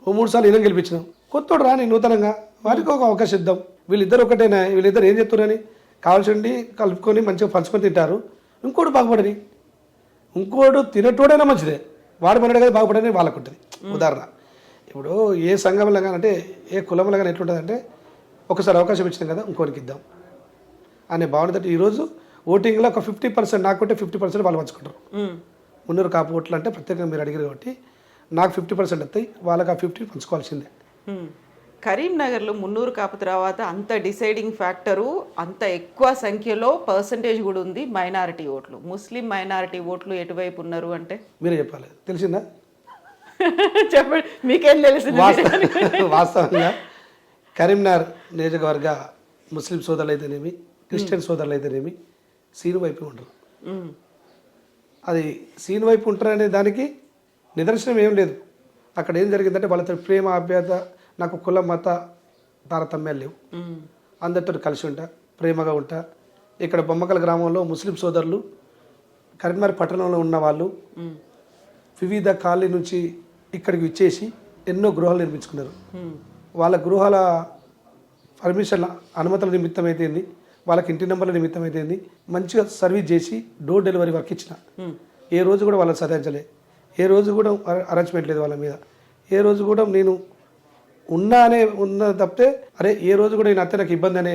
ఓ 3 సార్లు ఈయన గెలిపించినాం, కొత్తోడు రాని నూతనంగా వారికి ఒక అవకాశం ఇద్దాం. వీళ్ళిద్దరు ఒకటేనా, వీళ్ళిద్దరు ఏం చెప్తున్నారని కావాల్సిండి కలుపుకొని మంచిగా పంచుకొని తింటారు. ఇంకోటి బాగుపడని, ఇంకోటి తినటోడైనా మంచిదే, వాడు మనడే కదా బాగుపడని వాళ్ళకు ఉంటుంది. ఉదాహరణ ఇప్పుడు ఏ సంఘంలో కానీ అంటే ఏ కులంలో కానీ ఎట్లుంటుంది అంటే ఒకసారి అవకాశం ఇచ్చినాం కదా ఇంకోటికి ఇద్దాం అనే భావన. ఈరోజు ఓటింగ్లో ఒక 50% నాకుంటే 50% వాళ్ళు పంచుకుంటారు. 300 కాపు ఓట్లు అంటే ప్రత్యేకంగా మీరు అడిగారు కాబట్టి నాకు 50% వస్తాయి, వాళ్ళకి ఆ 50 పంచుకోవాల్సిందే. కరీంనగర్లో 300 కాపు తర్వాత అంత డిసైడింగ్ ఫ్యాక్టరు, అంత ఎక్కువ సంఖ్యలో పర్సంటేజ్ కూడా ఉంది మైనారిటీ ఓట్లు. ముస్లిం మైనారిటీ ఓట్లు ఎటువైపు ఉన్నారు అంటే మీరే చెప్పాలి, తెలిసిందా? చెప్పండి, మీకేం తెలిసింది? వాస్తవంగా కరీంనగర్ నియోజకవర్గ ముస్లిం సోదరులు అయితేనేమి, క్రిస్టియన్ సోదరులు అయితేనేమి సీను వైపు ఉంటారు. అది సీను వైపు ఉంటారనే దానికి నిదర్శనం ఏం లేదు. అక్కడ ఏం జరిగిందంటే వాళ్ళతో ప్రేమ ఆప్యాయత, నాకు కుల మత తారతమ్యాలు లేవు, అందరితో కలిసి ఉంటా, ప్రేమగా ఉంటా. ఇక్కడ బొమ్మకల గ్రామంలో ముస్లిం సోదరులు కరీంనగర్ పట్టణంలో ఉన్న వాళ్ళు వివిధ కాలనీ నుంచి ఇక్కడికి ఇచ్చేసి ఎన్నో గృహాలు నిర్మించుకున్నారు. వాళ్ళ గృహాల పర్మిషన్ల అనుమతుల నిమిత్తం అయితేంది, వాళ్ళకి ఇంటి నెంబర్ల నిమిత్తం అయితేంది, మంచిగా సర్వీస్ చేసి డోర్ డెలివరీ వర్క్ ఇచ్చిన. ఏ రోజు కూడా వాళ్ళని సదాయించలే, ఏ రోజు కూడా అరేంజ్మెంట్ లేదు వాళ్ళ మీద. ఏ రోజు కూడా నేను ఉన్న తప్పితే అరే ఏ రోజు కూడా నేను అత్తే నాకు ఇబ్బంది అనే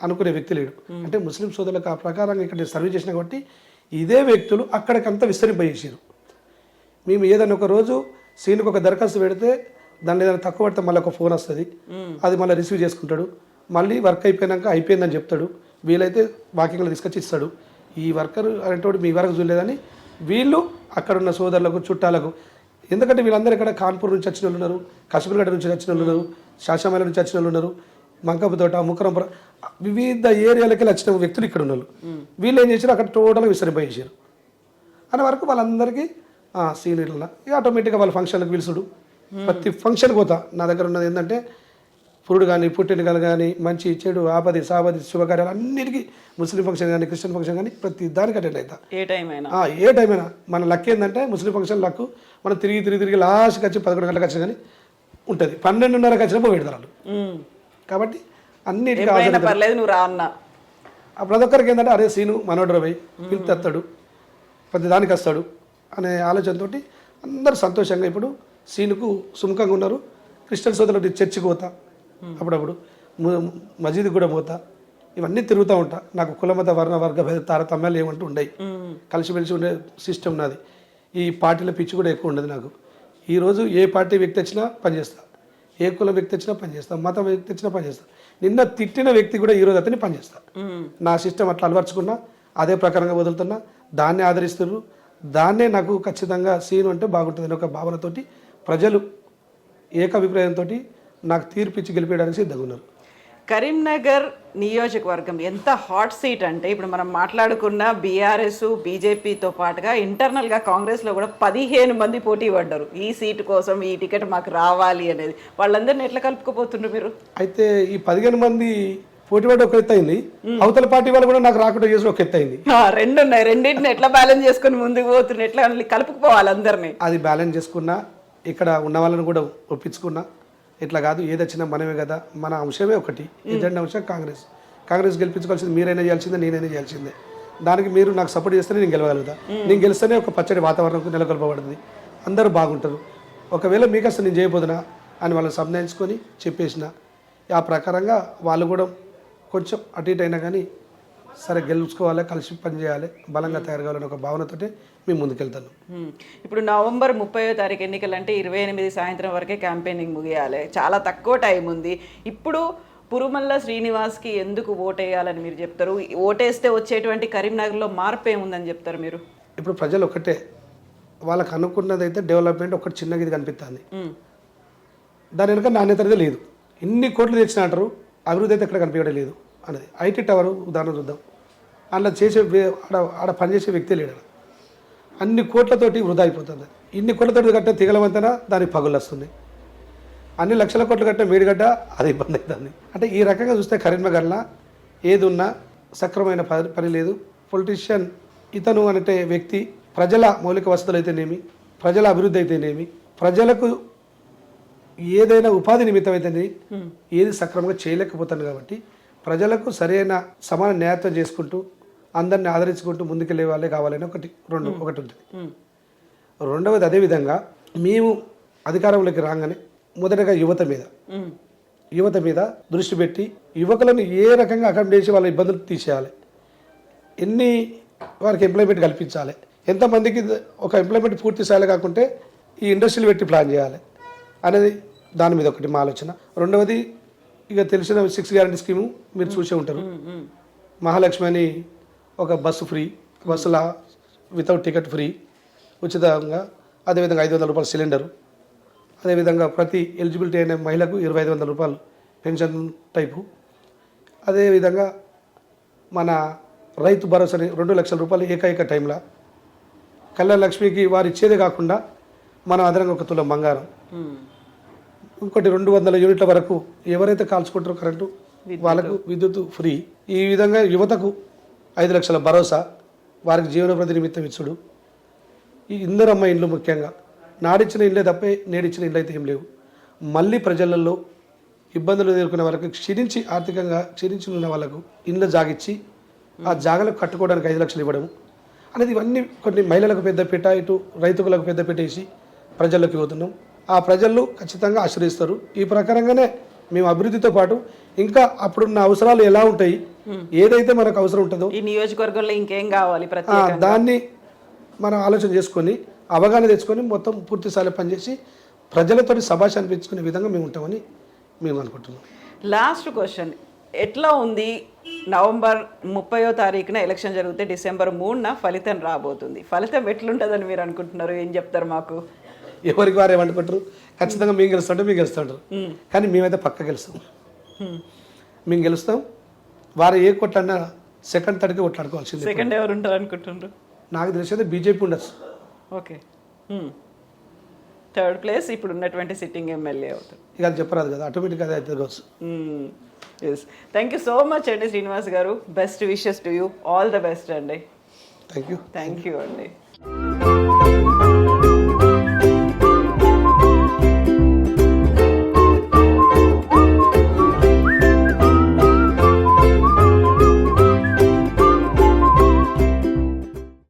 అనుకునే వ్యక్తి లేడు. అంటే ముస్లిం సోదరులకు ఆ ప్రకారంగా ఇక్కడ నేను సర్వీస్ చేసిన కాబట్టి ఇదే వ్యక్తులు అక్కడికంతా విస్తరింపజేసారు. మేము ఏదైనా ఒక రోజు సీనుకు ఒక దరఖాస్తు పెడితే దాన్ని ఏదైనా తక్కువ పడితే మళ్ళీ ఒక ఫోన్ వస్తుంది, అది మళ్ళీ రిసీవ్ చేసుకుంటాడు, మళ్ళీ వర్క్ అయిపోయినాక అయిపోయిందని చెప్తాడు, వీలైతే వాకింగ్లో తీసుకొచ్చి ఇస్తాడు. ఈ వర్కర్ అనేటువంటి మీ వరకు చూడలేదని వీళ్ళు అక్కడున్న సోదరులకు చుట్టాలకు, ఎందుకంటే వీళ్ళందరూ ఇక్కడ కాన్పూర్ నుంచి వచ్చిన వాళ్ళు ఉన్నారు, కశ్మీర్గడ్డ నుంచి వచ్చిన వాళ్ళు ఉన్నారు, శాషామైల నుంచి వచ్చిన వాళ్ళు ఉన్నారు, మంకపుతోట, ముక్కరంపుర, వివిధ ఏరియాలకి వచ్చిన వ్యక్తులు ఇక్కడ ఉన్నారు. వీళ్ళు ఏం చేశారు, అక్కడ టోటల్గా విస్తరింపజేసారు. అనే వరకు వాళ్ళందరికీ సీనియర్ల ఆటోమేటిక్గా వాళ్ళ ఫంక్షన్లకు పిలుచుడు, ప్రతి ఫంక్షన్కి పోతా. నా దగ్గర ఉన్నది ఏంటంటే పురుడు కానీ పుట్టినకలు కానీ మంచి చెడు ఆపది సాపది శుభకార్యాలు అన్నిటికీ ముస్లిం ఫంక్షన్ కానీ క్రిస్టియన్ ఫంక్షన్ కానీ ప్రతి దానికి అటెండ్ అవుతా. ఏ టైం అయినా ఏ టైం అయినా మన లక్ ఏంటంటే ముస్లిం ఫంక్షన్ లక్ మనం తిరిగి లాస్ట్కి వచ్చి 11 గంటలకు వచ్చిన కానీ ఉంటుంది, 12:30కి వచ్చినప్పుడు పెడతారు. కాబట్టి అన్నిటికీ పర్లేదు నువ్వు రా అన్న. ప్రతి ఒక్కరికి ఏంటంటే అరే సీను మనోడరు పోయి పిలుస్తాడు, ప్రతి దానికి వస్తాడు అనే ఆలోచనతో అందరూ సంతోషంగా ఇప్పుడు సీనుకు సుముఖంగా ఉన్నారు. క్రిస్టియన్ సోదరులు చర్చికి పోతా, అప్పుడప్పుడు మసీదుకి కూడా పోతా, ఇవన్నీ తిరుగుతూ ఉంటా. నాకు కులమత వర్ణ వర్గ భేద తారతమ్యాలు ఏమంటూ ఉండయి, కలిసిమెలిసి ఉండే సిస్టమ్ నాది. ఈ పార్టీల పిచ్చి కూడా ఎక్కువ ఉండదు నాకు. ఈరోజు ఏ పార్టీ వ్యక్తి వచ్చినా పనిచేస్తా, ఏ కుల వ్యక్తి వచ్చినా పనిచేస్తా, మతం వ్యక్తి వచ్చినా పనిచేస్తా. నిన్న తిట్టిన వ్యక్తి కూడా ఈరోజు అతన్ని పనిచేస్తా. నా సిస్టమ్ అట్లా అలవర్చుకున్నా, అదే ప్రకారంగా వదులుతున్నా, దాన్నే ఆదరిస్తున్నారు. దాన్నే నాకు ఖచ్చితంగా సీన్ అంటే బాగుంటుందని ఒక భావనతోటి ప్రజలు ఏకాభిప్రాయంతో నాకు తీర్పిచ్చి గెలిపేయడానికి సిద్ధంగా ఉన్నారు. కరీంనగర్ నియోజకవర్గం ఎంత హాట్ సీట్ అంటే ఇప్పుడు మనం మాట్లాడుకున్న బీఆర్ఎస్ బీజేపీతో పాటుగా ఇంటర్నల్గా కాంగ్రెస్లో కూడా 15 మంది పోటీ పడ్డారు ఈ సీటు కోసం, ఈ టికెట్ మాకు రావాలి అనేది. వాళ్ళందరినీ ఎట్లా కలుపుకోపోతుండ్రు మీరు? అయితే ఈ 15 మంది పోటీ పడి ఒక ఎత్తు అయింది, అవతల పార్టీ వాళ్ళు కూడా నాకు రాకుండా చేసి ఒక ఎత్తు అయింది. రెండు ఉన్నాయి, రెండింటిని ఎట్లా బ్యాలెన్స్ చేసుకుని ముందుకు పోతున్నారు, ఎట్లా కలుపుకోవాలి అందరినీ? అది బ్యాలెన్స్ చేసుకున్నా, ఇక్కడ ఉన్న వాళ్ళని కూడా ఒప్పించుకున్నా. ఇట్లా కాదు, ఏది వచ్చినా మనమే కదా, మన అంశమే ఒకటి, ఎజెండా అంశం కాంగ్రెస్ గెలిపించుకోవాల్సింది మీరైనా చేయాల్సిందే, నేనైనా చేయాల్సిందే. దానికి మీరు నాకు సపోర్ట్ చేస్తేనే నేను గెలవగలుగుతా. నేను గెలిస్తేనే ఒక పచ్చడి వాతావరణం నెలకొల్పబడుతుంది, అందరూ బాగుంటారు. ఒకవేళ మీకు అసలు నేను చేయబోతున్నా అని వాళ్ళని సంధానించుకొని చెప్పేసిన, ఆ ప్రకారంగా వాళ్ళు కూడా కొంచెం అటు ఇటు అయినా కానీ సరే గెలుచుకోవాలి, కలిసి పనిచేయాలి, బలంగా తయారు కావాలని ఒక భావనతోటే మేము ముందుకెళ్తాను. ఇప్పుడు నవంబర్ 30వ తారీఖు ఎన్నికలు అంటే 28 సాయంత్రం వరకే క్యాంపెయినింగ్ ముగియాలి, చాలా తక్కువ టైం ఉంది. ఇప్పుడు పురుమల్ల శ్రీనివాస్కి ఎందుకు ఓటేయాలని మీరు చెప్తారు? ఓటేస్తే వచ్చేటువంటి కరీంనగర్లో మార్పు ఏముందని చెప్తారు మీరు? ఇప్పుడు ప్రజలు ఒకటే, వాళ్ళకి అనుకున్నది అయితే డెవలప్మెంట్ ఒకటి చిన్నగా ఇది కనిపిస్తుంది, దాని వెనుక నాణ్యత అనేది లేదు. ఇన్ని కోట్లు తెచ్చినా అంటారు, అభివృద్ధి అయితే ఎక్కడ కనిపించడం లేదు అనేది. ఐటీ టవర్ ఉదాహరణ చూద్దాం, అందులో చేసే ఆడ పనిచేసే వ్యక్తి లేడు, అన్ని కోట్లతోటి వృధా అయిపోతుంది. ఇన్ని కోట్లతోటి కట్టిన తిగలవంతన దానికి పగులు వస్తుంది, అన్ని లక్షల కోట్లు కట్టిన మేడిగడ్డ అది ఇబ్బంది అవుతుంది. అంటే ఈ రకంగా చూస్తే కరీంనగర్లో ఏది ఉన్నా సక్రమైన పని లేదు. పొలిటీషియన్ ఇతను అంటే వ్యక్తి ప్రజల మౌలిక వసతులు అయితేనేమి, ప్రజల అభివృద్ధి అయితేనేమి, ప్రజలకు ఏదైనా ఉపాధి నిమిత్తం అయితేనే ఏది సక్రమంగా చేయలేకపోతాను. కాబట్టి ప్రజలకు సరైన సమాన న్యాయత్వం చేసుకుంటూ అందరిని ఆదరించుకుంటూ ముందుకెళ్ళే వాళ్ళే కావాలని ఒకటి ఉంటుంది. రెండవది అదేవిధంగా మేము అధికారంలోకి రాగానే మొదటగా యువత మీద దృష్టి పెట్టి యువకులను ఏ రకంగా అకామిడేషన్ వాళ్ళ ఇబ్బందులు తీసేయాలి, ఎన్ని వారికి ఎంప్లాయ్మెంట్ కల్పించాలి, ఎంతమందికి ఒక ఎంప్లాయ్మెంట్ పూర్తి స్థాయిలో కాకుంటే ఈ ఇండస్ట్రీలు పెట్టి ప్లాన్ చేయాలి అనేది దాని మీద ఒకటి మా ఆలోచన. రెండవది ఇక తెలిసిన 6 గ్యారెంటీ స్కీము మీరు చూసే ఉంటారు. మహాలక్ష్మి అని ఒక బస్సు ఫ్రీ, బస్సుల వితౌట్ టికెట్ ఫ్రీ ఉచితంగా, అదేవిధంగా 500 రూపాయలు సిలిండరు, అదేవిధంగా ప్రతి ఎలిజిబిలిటీ అయిన మహిళకు 2500 రూపాయలు పెన్షన్ టైపు, అదేవిధంగా మన రైతు భరోసాని 2 లక్షల రూపాయలు ఏకైక టైంలో, కళ్యాణ లక్ష్మికి వారు ఇచ్చేదే కాకుండా మనం అదనంగా 1 తులం బంగారం, ఇంకోటి 200 యూనిట్ల వరకు ఎవరైతే కాల్చుకుంటారో కరెంటు వాళ్ళకు విద్యుత్ ఫ్రీ. ఈ విధంగా యువతకు 5 లక్షల భరోసా, వారికి జీవనోపాధి నిమిత్తం ఇచ్చుడు. ఈ ఇందరమ్మ ఇండ్లు ముఖ్యంగా నాడిచ్చిన ఇళ్ళే తప్పే నేడిచ్చిన ఇళ్ళు అయితే ఏం లేవు. మళ్ళీ ప్రజలలో ఇబ్బందులు ఎదుర్కొనే వాళ్ళకి ఆర్థికంగా క్షీణించి ఉన్న వాళ్ళకు ఇండ్ల జాగిచ్చి ఆ జాగలకు కట్టుకోవడానికి 5 లక్షలు ఇవ్వడం అనేది, ఇవన్నీ కొన్ని మహిళలకు పెద్దపీట, ఇటు రైతులకు పెద్దపీట వేసి ప్రజల్లోకి పోతున్నాం. ఆ ప్రజలు ఖచ్చితంగా ఆశ్రయిస్తారు. ఈ ప్రకారంగానే మేము అభివృద్ధితో పాటు ఇంకా అప్పుడున్న అవసరాలు ఎలా ఉంటాయి, ఏదైతే మనకు అవసరం ఉంటుందో ఈ నియోజకవర్గంలో ఇంకేం కావాలి దాన్ని మనం ఆలోచన చేసుకొని అవగాహన తెచ్చుకొని మొత్తం పూర్తి స్థాయిలో పనిచేసి ప్రజలతో శభాష్ అనిపించుకునే విధంగా మేము ఉంటామని మేము అనుకుంటున్నాం. లాస్ట్ క్వశ్చన్, ఎట్లా ఉంది? నవంబర్ 30వ తారీఖున ఎలక్షన్ జరిగితే డిసెంబర్ 3న ఫలితం రాబోతుంది. ఫలితం ఎట్లుంటుందని మీరు అనుకుంటున్నారు? ఏం చెప్తారు మాకు? ఎవరికి వారు ఏమనుకుంటారు, ఖచ్చితంగా మేము గెలుస్తుంటాం, మేము గెలుస్తుంటారు. కానీ మేమైతే పక్క గెలుస్తాం, మేము గెలుస్తాం. వారు ఏ కొట్లన్నా సెకండ్ థర్డ్కి కొట్లాడుకోవాల్సింది. సెకండ్ ఎవరు ఉంటారు అనుకుంటున్నారు? నాకు తెలిసేది బీజేపీ ఉండొచ్చు. ఓకే, థర్డ్ ప్లేస్ ఇప్పుడు ఉన్నటువంటి సిట్టింగ్ ఎమ్మెల్యే అవుతారు. ఇక అది చెప్పరాదు కదా, ఆటోమేటిక్గా అదే అవుతుంది కావచ్చు. Yes, thank you so much అండి శ్రీనివాస్ గారు. Best wishes to you, all the best అండి. Thank you. థ్యాంక్ యూ అండి.